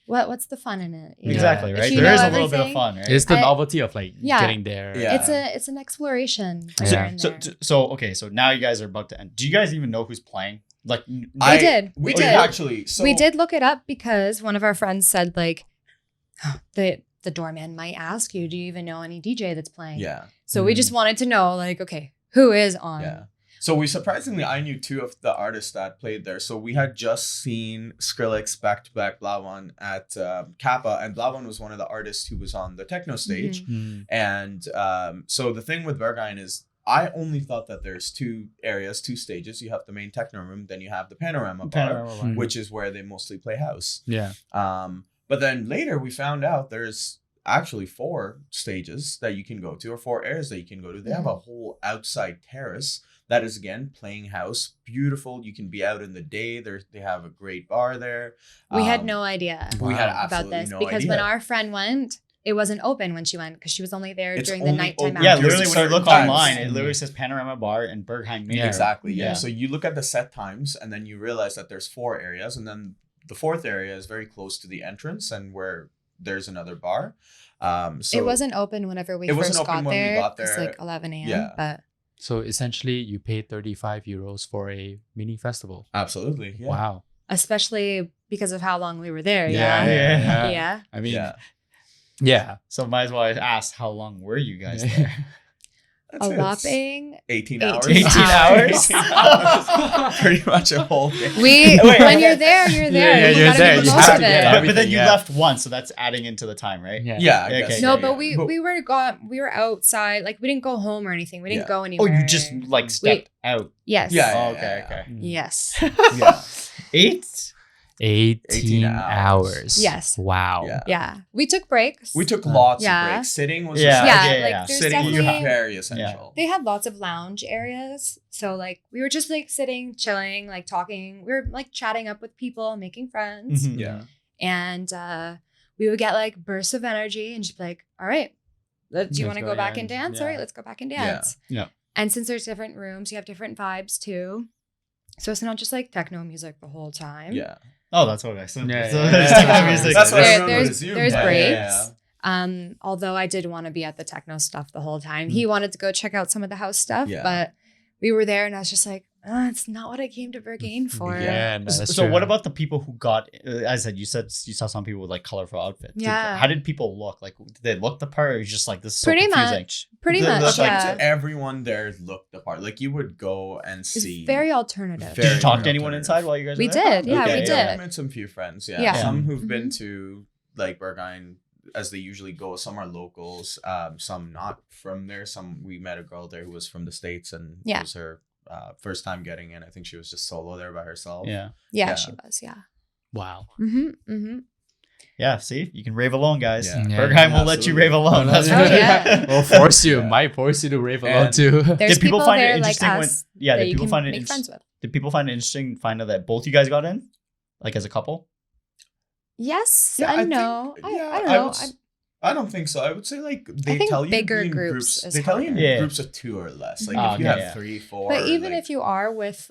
what's the fun in it? Exactly, right? There is a little bit of fun, right? It's the novelty of getting there. Yeah. It's an exploration. So now you guys are about to end. Do you guys even know who's playing? Like we did actually. So we did look it up because one of our friends said like the doorman might ask you, do you even know any DJ that's playing? Yeah. So we just wanted to know like, okay, who is on? Yeah. So I knew 2 of the artists that played there. So we had just seen Skrillex back-to-back Blavan at Kappa, and Blavan was one of the artists who was on the techno stage. Mm-hmm. And so the thing with Berghain is I only thought that there's 2 stages. You have the main techno room, then you have the panorama bar, which is where they mostly play house. Yeah. But then later we found out there's actually 4 stages that you can go to, or 4 areas that you can go to. They have a whole outside terrace that is, again, playing house. Beautiful. You can be out in the day. They have a great bar there. We had no idea We had about absolutely this no because idea. when our friend went, it wasn't open when she went because she was only there It's during the only nighttime open hours. Yeah, There's literally when you certain look times. online, it literally says Panorama Bar and Berghain. Yeah. Exactly. Yeah. Yeah. So you look at the set times, and then you realize that there's 4 areas, and then the 4th area is very close to the entrance, and where there's another bar. So it wasn't open whenever we It wasn't first open got when we there. got It's there. like 11 a.m. Yeah. But So essentially, you paid 35 euros for a mini festival. Absolutely. Yeah. Wow. especially because of how long we were there. Yeah. Yeah. Yeah. I mean, Yeah. yeah. So might as well ask, how long were you guys there? That's A it. whopping 18 18 hours. 18 hours? 18 hours. Pretty much a whole day. we Wait, when okay. you're there, you're there. Yeah, you you're gotta there. make the You most have of to it. get but then everything, you yeah. left once, so that's adding into the time, right? Yeah. Yeah. I Okay. guess. No, Yeah, but yeah. we were outside. Like we didn't go home or anything. We didn't Yeah. go Oh, anywhere. you just like stepped out. Yes. Yeah. Oh, okay, okay. Yes. Yeah. 8? 18 hours. hours. Yes. Wow. Yeah. Yeah. We took breaks. We took lots Yeah. of breaks. Sitting was Yeah. just Yeah. okay, Like yeah. there's sitting was definitely very essential. they had lots of lounge areas. So like we were just like sitting, chilling, like talking. We were like chatting up with people, making friends. Mhm. Yeah. And we would get like bursts of energy and just be like, all right, do you Let's want to go, go back yeah. and dance? Yeah. All right, let's go back and Yeah. dance. Yeah. And since there's different rooms, you have different vibes too. So it's not just like techno music the whole time. Yeah. Oh, that's what I said. Yeah, So yeah. there's Yeah. techno music. That's what There- everyone would there's- assume. there's Yeah, breaks. yeah, yeah. Although I did want to be at the techno stuff the whole time. He wanted to go check out some of the house stuff, Yeah. but we were there and I was just like, it's not what I came to Berghain for. Yeah, no, that's So true. what about the people who got, as I said you saw some people with like colorful outfits. Yeah. How did people look? Like, did they look the part, or was just like, this is so Pretty confusing? much. Pretty The- much, the- Like yeah. everyone there looked the part. Like you would go and It's see. very alternative. Very Did you talk to very anyone alternative. inside while you guys We were there? did, yeah, we Okay, did. I met some few friends. Yeah. Yeah. Some who've been Mhm. to like Berghain as they usually go. Some are locals. Some not from there. Some we met a girl there who was from the States, and Yeah. it was her first time getting in. I think she was just solo there by herself. Yeah. Yeah, Yeah. she was, yeah. Wow. Yeah, see, you can rave alone, guys. Yeah. Yeah, Berghain will let you absolutely. rave alone. That's Oh, right. yeah. We'll force you. Yeah. Might force you to rave alone And- too. There's Did people find it there interesting like when? us Yeah, that did you people can find it? make friends with. Did people find it interesting to find out that both you guys got in, like as a couple? Yes, Yeah, I think- know. I yeah, don't know. I don't think so. I would say like they think tell you bigger to be in groups is They tell you in harder. Yeah. groups of 2 or less. Like Oh, if you okay, have yeah. 3, 4. But even like, if you are with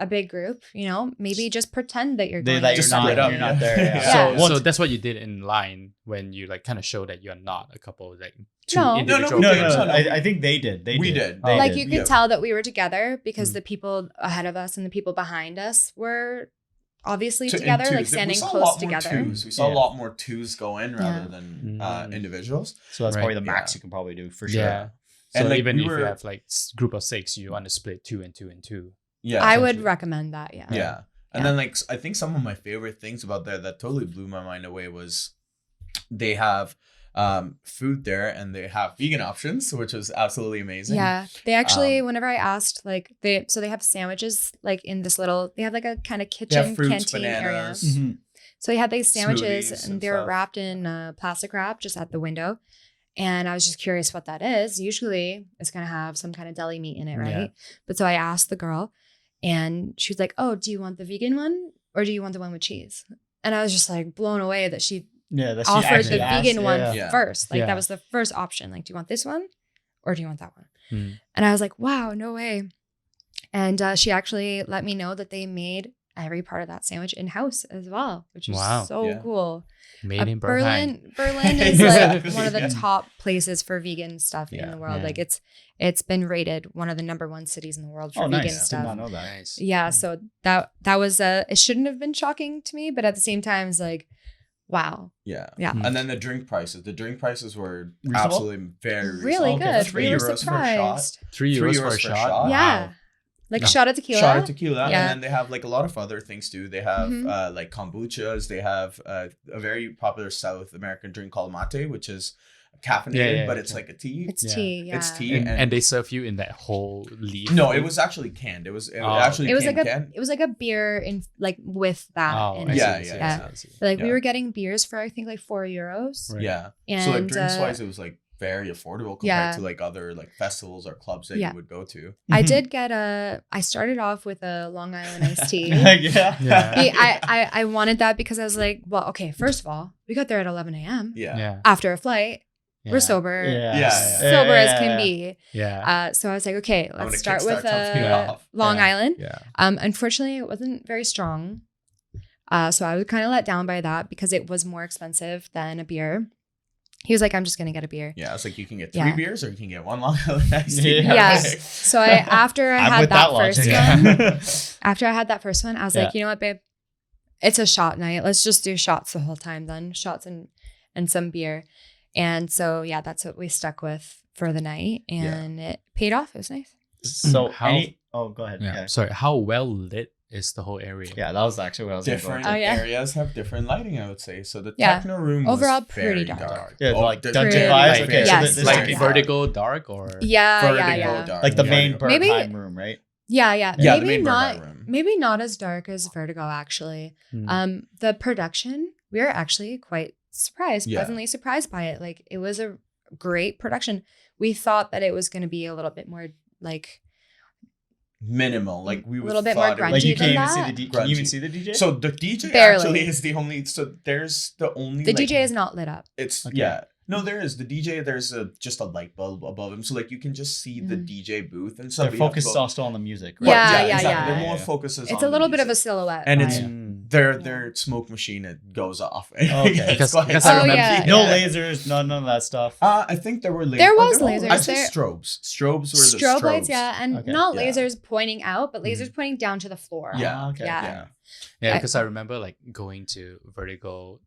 a big group, you know, maybe just pretend that you're They going. that to you're Just not, split up, you're not yeah. there. Yeah. Yeah. So Once- that's what you did in line when you like kind of show that you're not a couple, like two No. individual. no, Okay, so no, I think they did. we did. They like did. you could Yeah. tell that we were together because Mm. the people ahead of us and the people behind us were obviously in together, like twos. standing we saw a close lot more together. Twos. We saw Yeah. a lot more 2s go in rather Yeah. than Mm. individuals. So that's Right. probably the max Yeah. you can probably do for sure. Yeah. So And, like, even we if were- you have like group of 6, you want to split 2 and 2 and 2. Yeah, I would essentially. recommend that. Yeah. Yeah. And Yeah. then like I think some of my favorite things about there that totally blew my mind away was they have food there and they have vegan options, which was absolutely amazing. Yeah. They actually, whenever I asked, like they have sandwiches like in this little. They have like a kind of They kitchen have fruits, canteen area. bananas. Mhm. So they had these sandwiches Smoothies and and they were stuff. wrapped in plastic wrap just at the window. And I was just curious what that is. Usually it's going to have some kind of deli meat in it, right? Yeah. But so I asked the girl and she was like, oh, do you want the vegan one or do you want the one with cheese? And I was just like blown away that she Yeah, that she offered actually the asked, vegan one yeah. Yeah. first. Like Yeah. that was the first option. Like, do you want this one or do you want that one? Hmm. And I was like, wow, no way. And she actually let me know that they made every part of that sandwich in-house as well, which is Wow. so Yeah. cool. Made in Berghain. Berlin is like Exactly. one of the Yeah. top places for vegan stuff in Yeah. the world. Yeah. Like it's been rated one of the number 1 cities in the world for Oh, vegan nice. Did stuff. not know that. Nice. Yeah, so that was it shouldn't have been shocking to me, but at the same time it's like, wow. Yeah. Yeah. Mm. And then the drink prices. The drink prices were Reasonable? absolutely very Really reasonable. good. 3 We were euros for a shot. surprised. 3 3 euros euros for a for a shot. shot. Yeah. Wow. Like No. a shot of tequila. Shot of tequila. Yeah. And then they have like a lot of other things too. They have Mhm. like kombuchas. They have a very popular South American drink called mate, which is caffeinated, Yeah, but it's yeah. like a tea. It's Yeah. tea, yeah. It's tea. And they serve you in that whole leaf. No, it was actually canned. It was Oh. actually It was canned. like canned. it was like a beer in like with that Oh, in I it. see, Yeah, I see, yeah, I see. Like we Yeah. were getting beers for I think like €4. Right. Yeah. And So like drinks wise, it was like very affordable compared to like other like festivals or clubs that you would go to. I did get I started off with a Long Island iced tea. I wanted that because I was like, well, okay, first of all, we got there at 11 a.m. Yeah. After a flight. Yeah. We're sober. Sober As can be. Yeah. So I was like, okay, let's start with off. Long Island. Yeah. Unfortunately, it wasn't very strong. So I was kind of let down by that because it was more expensive than a beer. He was like, I'm just going to get a beer. Yeah, it's like you can get 3 beers or you can get 1 Long Island iced tea. So after I had that first one, I was like, you know what, babe? It's a shot night. Let's just do shots the whole time then. Shots and some beer. And so, that's what we stuck with for the night. And it paid off. It was nice. So go ahead. Yeah. Sorry, how well lit is the whole area? Yeah, that was actually what I was different areas have different lighting, I would say. So the Yeah. techno room overall was pretty very dark. Yeah, like the- dungeon Pretty vibes. dark. Okay, Yes. so this Like is vertigo dark or Vertigo Yeah. dark. like the Yeah. main Maybe- Berghain room, right? Yeah. Yeah, the Maybe main not. Berghain room. Maybe not as dark as Vertigo. Actually, the production, we were actually quite pleasantly surprised by it. Like it was a great production. We thought that it was going to be a little bit more like minimal, like we a would little bit more thought it grungy was- Like you than can't even that? see the can you even see the DJ? So the DJ Barely. actually is the only. So there's the only. the like, DJ is not lit up. It's Okay. No, there is the DJ. There's just a light bulb above him, so like you can just see the DJ booth and stuff. They're focused still on the music, right? Yeah, exactly. yeah. They're more focuses. It's on a little the bit of a music. silhouette, and it's vibe. their smoke machine. It goes off. Okay. Because Oh, I remember yeah. No lasers, none of that stuff. I think there were lasers. There was lasers. I said There- strobes. Strobes were the Strobe strobes. lights, and Okay. not Yeah. lasers pointing out, but lasers pointing down to the floor. Yeah. Okay. Yeah. Yeah, because I remember like going to Vertigo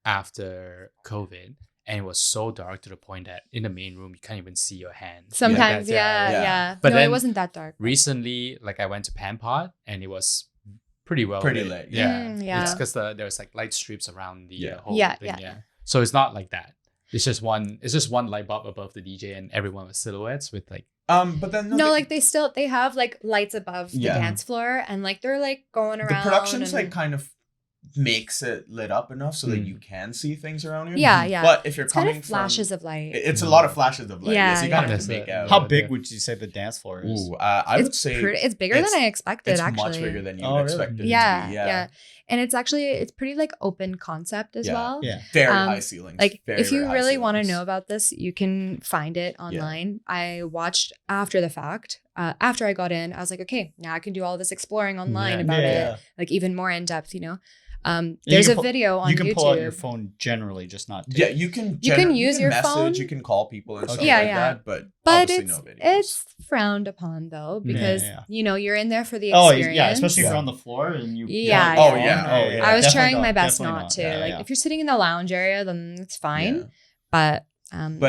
after COVID, and it was so dark to the point that in the main room you can't even see your hands. Sometimes, Yeah. yeah. But no, then it wasn't that dark. Recently, like I went to Panpot, and it was pretty well Pretty lit. lit, Yeah, yeah. It's because there's like light strips around the whole Yeah, thing. yeah. Yeah, so it's not like that. It's just one light bulb above the DJ, and everyone with silhouettes with like. But then No, like they have like lights above the Yeah. dance floor, and like they're like going around. the production's and- like kind of makes it lit up enough so that you can see things around you. Yeah. But if you're It's coming kind of flashes of light. it's a lot of flashes of light. Yeah, so you kind of yeah. have to make out. How big would you say the dance floor is? Ooh, I would say it's bigger than I expected. it's actually, much bigger than you Oh, would really? expect it to be. yeah. And it's pretty like open concept as Yeah. well. Yeah. Very Um, high ceilings. Like very, if you very high really want to ceilings. know about this, you can find it online. I watched after the fact. After I got in, I was like, okay, now I can do all this exploring online about it, like even more in depth. There's a video on YouTube. You can pull out your phone generally, just not. Yeah, you can. use your message, phone. You can call people and stuff Yeah, like yeah. that, but But obviously no videos. it's frowned upon though because Yeah. you're in there for the Oh experience. yeah, especially if you're on the floor and you. Yeah, Oh, yeah. yeah. Oh, yeah. I was Definitely trying my best definitely not to. Yeah, like yeah. if you're sitting in the lounge area, then it's fine. Yeah. But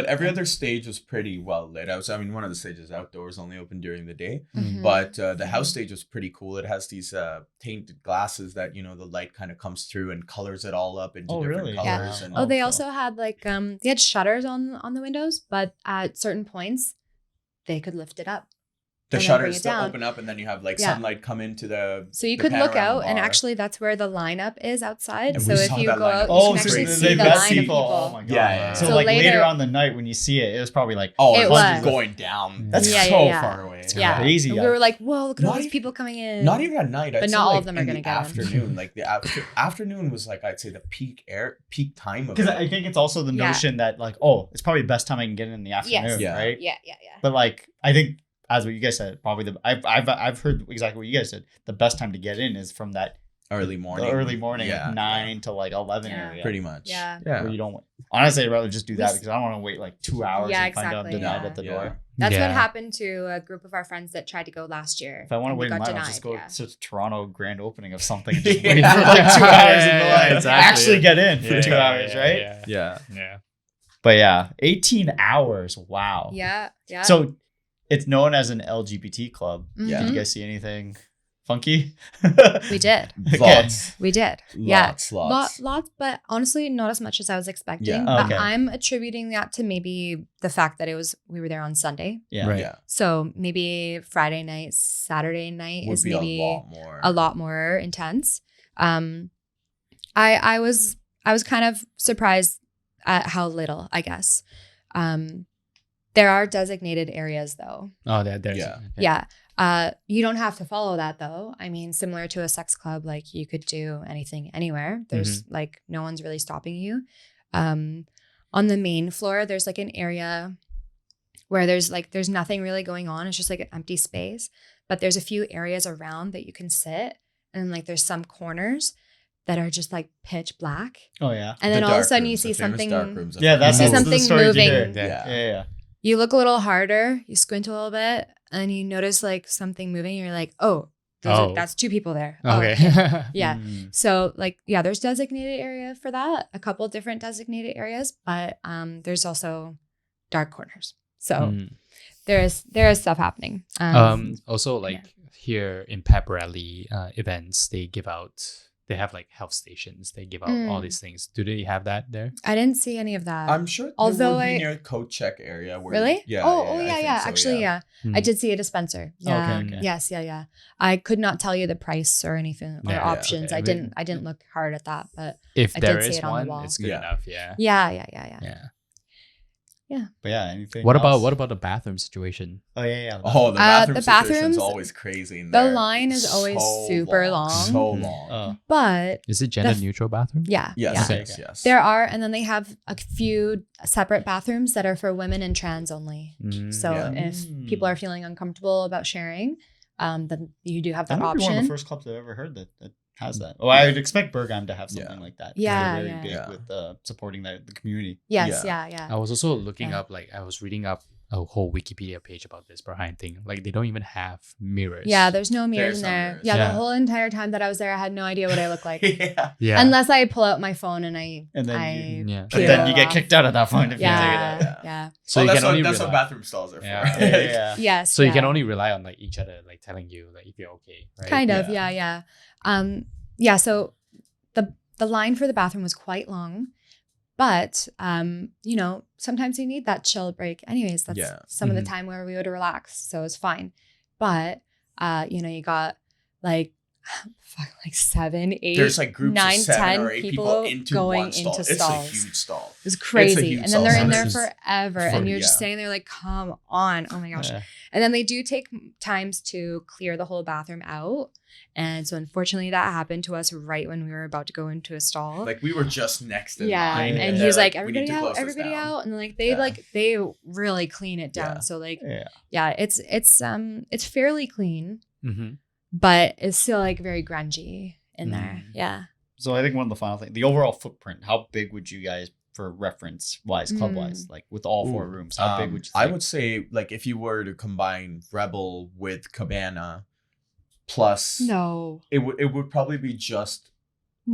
Every other stage was pretty well lit. One of the stages outdoors, only open during the day. Mhm. But the house stage was pretty cool. It has these tainted glasses that the light kind of comes through and colors it all up into Oh, different really? colors. Yeah. And Oh, they cool. also had like they had shutters on the windows, but at certain points they could lift it up. the and then bring shutters it still down. open up, and then you have like Yeah. sunlight come into the. So you the could look panorama out, and bar. actually that's where the lineup is outside. And so we if saw you that go lineup. out, Oh, you so can actually they see the vet line of people. people. Oh my god. Yeah. So, So like later- later on the night when you see it, it was probably like Oh, It it was. was going down. That's Yeah, so yeah. far away. Yeah. crazy. And we were like, whoa, look at all Not these even- people coming in. Not even at night, I'd But say, not all like, of them are in gonna the get 'em. afternoon. Like the afternoon was like I'd say the peak time of Because it. I think it's also the Yeah. notion that like, oh, it's probably the best time I can get in the afternoon, Yeah. right? Yeah. But like, I think as what you guys said, probably I've heard exactly what you guys said. The best time to get in is from that early morning. the early morning, Yeah. like 9 to like 11 Yeah. area. Pretty much. Yeah. Where you don't. Honestly, I'd rather just do that because I don't want to wait like 2 hours Yeah, and find out exactly, denied yeah. at the Yeah. door. That's what Yeah. happened to a group of our friends that tried to go last year. If I want to and we wait in got line, I'll just go yeah. to Toronto grand opening of something and just Yeah. wait for like 2 hours in the line. Exactly. Actually get in for 2 hours, right? Yeah. Yeah. But yeah, 18 hours. Wow. Yeah. So it's known as an LGBT club. Yeah. Did you guys see anything funky? We did. Lots. We did. Yeah. Lots. Lots, but honestly, not as much as I was expecting. Yeah. But Okay. I'm attributing that to maybe the fact that we were there on Sunday. Yeah. Right. Yeah. So maybe Friday night, Saturday night Would is be maybe a lot more. a lot more intense. I was kind of surprised at how little, I guess. There are designated areas though. Oh, there's Yeah. okay. Yeah. You don't have to follow that though. I mean, similar to a sex club, like you could do anything anywhere. There's like no one's really stopping you. On the main floor, there's like an area where there's nothing really going on. It's just like an empty space, but there's a few areas around that you can sit, and like there's some corners that are just like pitch black. Oh yeah. And then The all of a dark sudden you rooms, see the famous something. dark rooms. Yeah, that's You see the something stories you moving. hear. Yeah. Yeah. You look a little harder, you squint a little bit, and you notice like something moving. You're like, oh, that's 2 people there. Oh, Okay. Yeah. Mm. So like, yeah, there's designated area for that, a couple of different designated areas, but there's also dark corners. So Mm. there is stuff happening. Also, like here in pep rally events, they have like health stations. They give out all these things. Do they have that there? I didn't see any of that. I'm sure Although there would be I- near code check area. Where, Really? Yeah. Oh, I yeah, think yeah. so, Actually, yeah. Mm. I did see a dispenser. Yeah. Okay, okay. Yes, yeah. I could not tell you the price or anything or Yeah, options. okay. I didn't look hard at that, but If I there did see is it on the one, wall. it's good Yeah. enough. Yeah. yeah. But yeah, anything. What else? about the bathroom situation? Oh yeah. Oh, the the bathroom situation's bathrooms- always crazy. In the there. line is always super long. So long. Oh. but Is it gender neutral bathroom? yeah, Yes, yeah. Okay, yes, okay. yes. There are, and then they have a few separate bathrooms that are for women and trans only. Mm, So Yeah. if people are feeling uncomfortable about sharing, then you do have That that might be one of the option. first clubs I've ever heard that has that. Oh, I would expect Berghain to have something Yeah. like that. Yeah, They're really yeah. big Yeah. with supporting the community. Yes, Yeah. yeah. I was also looking Yeah. up, like I was reading up a whole Wikipedia page about this Berghain thing. Like they don't even have mirrors. Yeah, there's no mirrors There's in no there. mirrors. Yeah, Yeah. the whole entire time that I was there, I had no idea what I looked like. yeah. yeah. Unless I pull out my phone and I And then yeah. But peel then you get off. kicked out at that point if you Yeah, take it. yeah. So you that's can only what rely. bathroom stalls are for. Yeah. Yeah. Yes. So you can yeah. only rely on like each other, like telling you like if you're okay, right? Kind of, Yeah. yeah. So the line for the bathroom was quite long, but sometimes you need that chill break. Anyways, that's Yeah. some of the Mhm. time where we would relax, so it's fine. But you got like 7, 8, There's like groups 9, of 7 10 or 8 people into going one stall. into It's stalls. a huge stall. It was crazy, huge and then they're stall. in there This is forever, and you're just yeah. standing there like, come on, oh my gosh. Yeah. And then they do take times to clear the whole bathroom out. And so unfortunately that happened to us right when we were about to go into a stall. Like we were just next in yeah. line. And Yeah. he was they're like, "We need everybody to out, close this everybody down." out. And then Yeah. they really clean it down. Yeah. So like, Yeah. it's fairly clean, Mm-hmm. but it's still like very grungy in there. Mm. Yeah. So I think one of the final things, the overall footprint, how big would you guys, for reference wise, club wise, like with all 4 rooms, how big would you think? I would say like if you were to combine Rebel with Cabana plus No. it would probably be just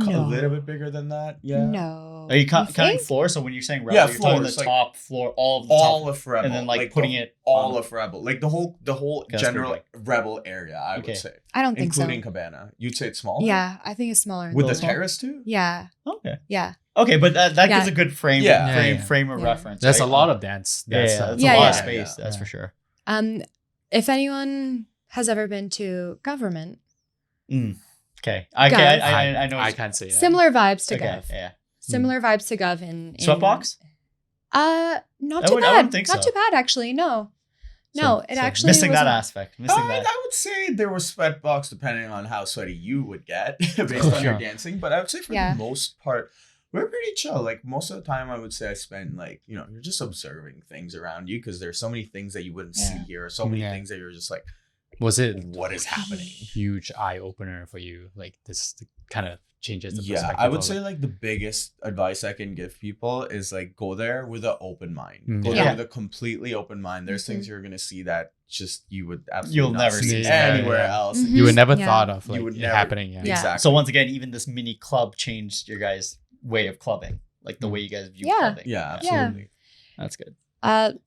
a No. little bit bigger than that. Yeah. No. Are you counting think? floor? So when you're saying Rebel, Yeah, you're talking floors, the like, top floor, all of the All top, of Rebel. and then like the- putting it all on- of Rebel. Like the whole that's general pretty Rebel area, I Okay. would say. I don't think Including so. Cabana. You'd say it's smaller? Yeah, I think it's smaller. With the than that. terrace too? Yeah. Okay. Yeah. Okay, but that Yeah. gives a good frame Yeah. frame of Yeah. reference. There's right? a lot of dance. Yeah, That's, that's Yeah, a lot of yeah. space, that's Yeah. for sure. If anyone has ever been to Government, Okay. Guys. I know. I can't say that. similar vibes to Okay, Gov. yeah. Similar vibes to Gov in Sweatbox? Not I too would bad. think Not so. too bad actually. No. No, it actually missing that wasn't- aspect. Missing that. I would say there was sweatbox depending on how sweaty you would get based on your dancing. But I would say for Yeah. the most part, we're pretty chill. Like most of the time, I would say I spend like, you're just observing things around you because there's so many things that you wouldn't see Yeah. here. So many Yeah. things that you're just like, Was it what is happening? huge eye opener for you? Like this kind of changes the Yeah, perspective. I would of say it. like the biggest advice I can give people is like go there with an open mind. Mm. Go Yeah. there with a completely open mind. There's things you're gonna see that just you would absolutely You'll not never see see. anywhere Yeah. else. Mhm. you would never Yeah. thought of You like would it never- happening. Yeah. Yeah. Exactly. So once again, even this mini club changed your guys' way of clubbing, like the way you guys view Yeah. clubbing. Yeah, Yeah. absolutely. That's good.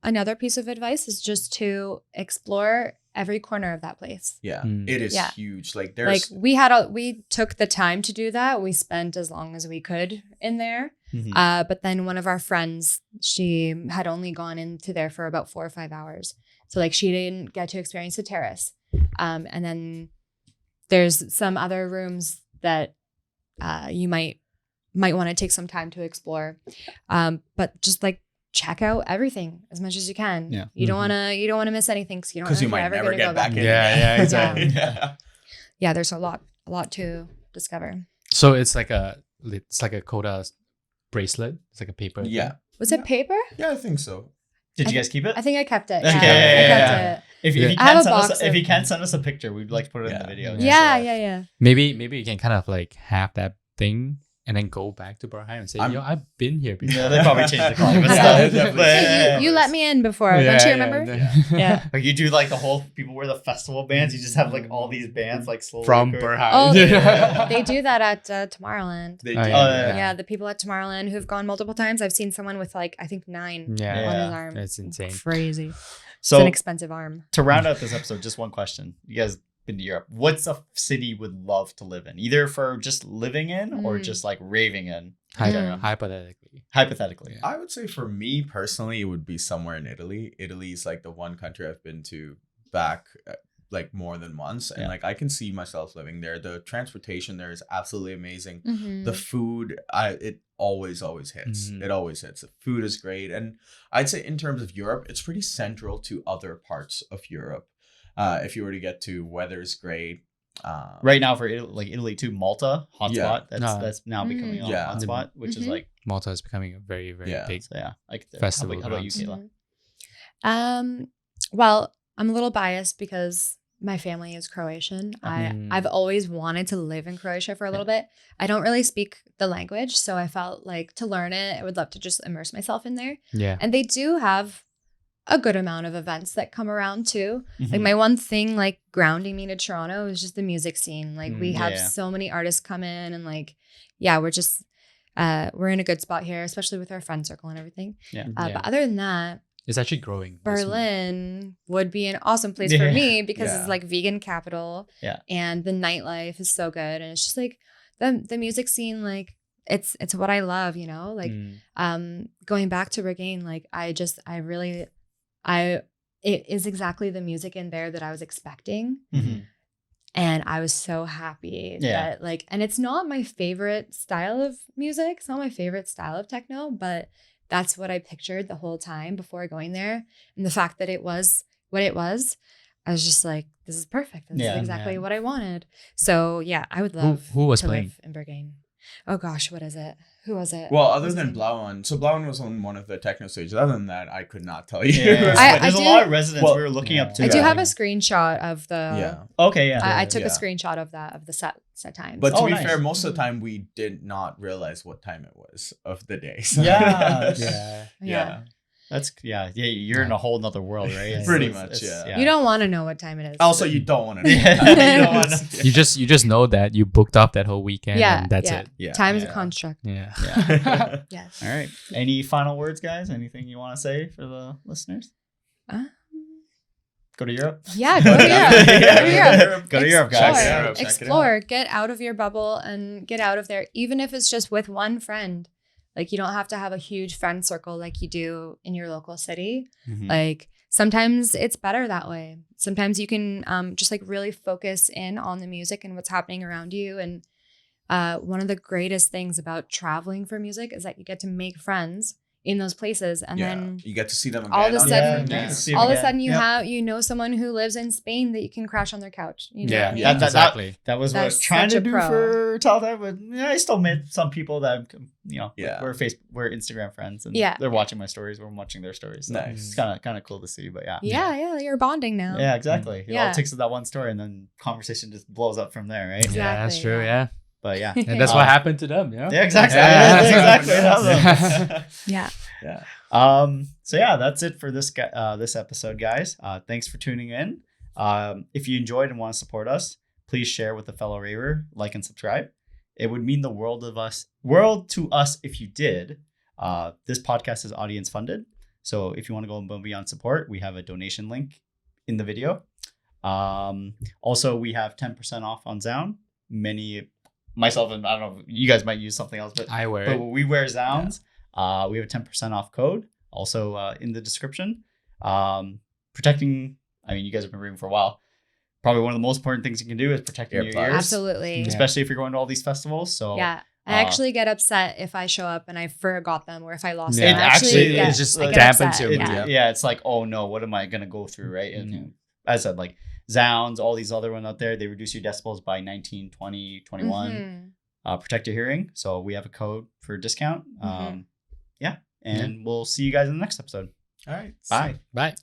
Another piece of advice is just to explore every corner of that place. Yeah, Mm. it is Yeah. huge. Like Like there's we took the time to do that. We spent as long as we could in there. Mhm. But then one of our friends, she had only gone into there for about 4 or 5 hours. So like she didn't get to experience the terrace. And then there's some other rooms that you might want to take some time to explore. But just like check out everything as much as you can. Yeah. You don't want to miss anything because you don't know if you you're might ever never going to get go back back. in. Yeah, exactly. Yeah, there's a lot to discover. So it's like a Coda bracelet. It's like a paper. Yeah. Was it paper? Yeah, I think so. Did you guys keep it? I think I kept it. Okay, I kept it. If you I have can a send us, box if of- you can send us a picture, we'd like to put it in the video. Yeah. Maybe you can kind of like have that thing and then go back to Berghain and say, I've been here before. Yeah, they probably changed the climate Yeah, stuff. definitely. But, Hey, you let me in before, don't you remember? yeah. Or you do like the whole people wear the festival bands. You just have like all these bands like slowly From going- Berghain. Oh, Yeah. they do that at Tomorrowland. They Oh, do. yeah. Yeah, the people at Tomorrowland who've gone multiple times. I've seen someone with like, I think 9 Yeah. on Yeah. his arm. That's insane. Crazy. It's So an expensive arm. to round out this episode, just one question. You guys been to Europe. What's a city you would love to live in? Either for just living in or just like raving in? Hypothetically. Hypothetically. Yeah. I would say for me personally, it would be somewhere in Italy. Italy is like the one country I've been to back like more than once. And Yeah. like I can see myself living there. The transportation there is absolutely amazing. Mhm. The food, it always hits. Mhm. It always hits. The food is great. And I'd say in terms of Europe, it's pretty central to other parts of Europe. If you were to get to, weather's great. Right now for Italy too, Malta hotspot. Yeah. That's now becoming a Yeah. hotspot, which is Mhm. like Malta is becoming a very, very Yeah. big. so yeah. Like Festival How about you, grounds. Kayla? Well, I'm a little biased because my family is Croatian. Mhm. I've always wanted to live in Croatia for a little bit. I don't really speak the language, so I felt like to learn it, I would love to just immerse myself in there. Yeah. And they do have a good amount of events that come around too. Mm-hmm. Like my one thing like grounding me to Toronto is just the music scene. Like we have Yeah. so many artists come in and like, yeah, we're just we're in a good spot here, especially with our friend circle and everything. Yeah. But other than that, It's actually growing. Berlin would be an awesome place Yeah. for me because Yeah. it's like vegan capital. Yeah. And the nightlife is so good. And it's just like the music scene, like it's what I love, you know? Like going back to Berghain, like it is exactly the music in there that I was expecting. Mm-hmm. And I was so happy that like, and it's not my favorite style of music. It's not my favorite style of techno, but that's what I pictured the whole time before going there. And the fact that it was what it was, I was just like, this is perfect. This is exactly what I wanted. So yeah, I would love who was to playing? live in Berghain. Oh gosh, what is it? Who was it? Well, other Who's than it? Blauen, so Blauen was on one of the techno stages. Other than that, I could not tell you. Yeah. I There's a do- lot of residents Well, we were looking up to. I do have a screenshot of the. Yeah. Okay, yeah. I took Yeah. a screenshot of that of the set times. But to Oh, be nice. fair, most of the time we did not realize what time it was of the day. So- Yeah. yeah. That's you're in a whole nother world, right? Pretty much, yeah. You don't want to know what time it is. Also, you don't want to know. Yeah. You don't wanna- You just know that you booked off that whole weekend. Yeah, And that's yeah. it. Yeah. Time is a Yeah. construct. Yeah. Yeah. Yes. All right. Any final words, guys? Anything you want to say for the listeners? Go to Europe. Yeah, go to Europe. Go to Europe. Go to Europe, Explore. guys. Check it out. Explore. Get out of your bubble and get out of there, even if it's just with one friend. Like you don't have to have a huge friend circle like you do in your local city. Mhm. Like sometimes it's better that way. Sometimes you can just like really focus in on the music and what's happening around you. And one of the greatest things about traveling for music is that you get to make friends in those places, and then you get to see them again. all of a on sudden- different Yeah. days. See them all of a again. sudden Yeah. you know someone who lives in Spain that you can crash on their couch. You know Yeah. what I mean? Yeah, Exactly. That was what I was That's trying such to a do pro. for Taltime, but I still met some people that Yeah. we're Instagram friends, and Yeah. they're watching my stories. We're watching their stories. So Nice. It's kind of cool to see, but yeah. Yeah, you're bonding now. Yeah, exactly. It all Yeah. it takes is that one story, and then conversation just blows up from there, right? Exactly, Yeah, that's true. yeah. Yeah. But yeah, And that's what happened to them. Yeah. yeah, exactly. Yeah. That's exactly what happened. Yeah. Yeah. So yeah, that's it for this episode, guys. Thanks for tuning in. If you enjoyed and want to support us, please share with a fellow raver, like and subscribe. It would mean the world to us if you did. This podcast is audience funded, so if you want to go above and beyond support, we have a donation link in the video. Also, we have 10% off on Zound. Myself and I don't know, you guys might use something else, but I wear but it. we wear Zounds. We have a 10% off code also in the description. Protecting, I mean, you guys have been raving for a while. Probably one of the most important things you can do is protecting your Earplugs. ears. Absolutely. Yeah. Especially if you're going to all these festivals. So Yeah. I actually get upset if I show up and I forgot them or if I lost Yeah. them. It actually it's just I get dampens upset, your yeah. mood. Yeah, it's like, oh no, what am I gonna go through, right? And as I said, like Zounds, all these other ones out there, they reduce your decibels by 19, 20, 21. Protect your hearing. So we have a code for discount. And we'll see you guys in the next episode. All right. Bye. Bye.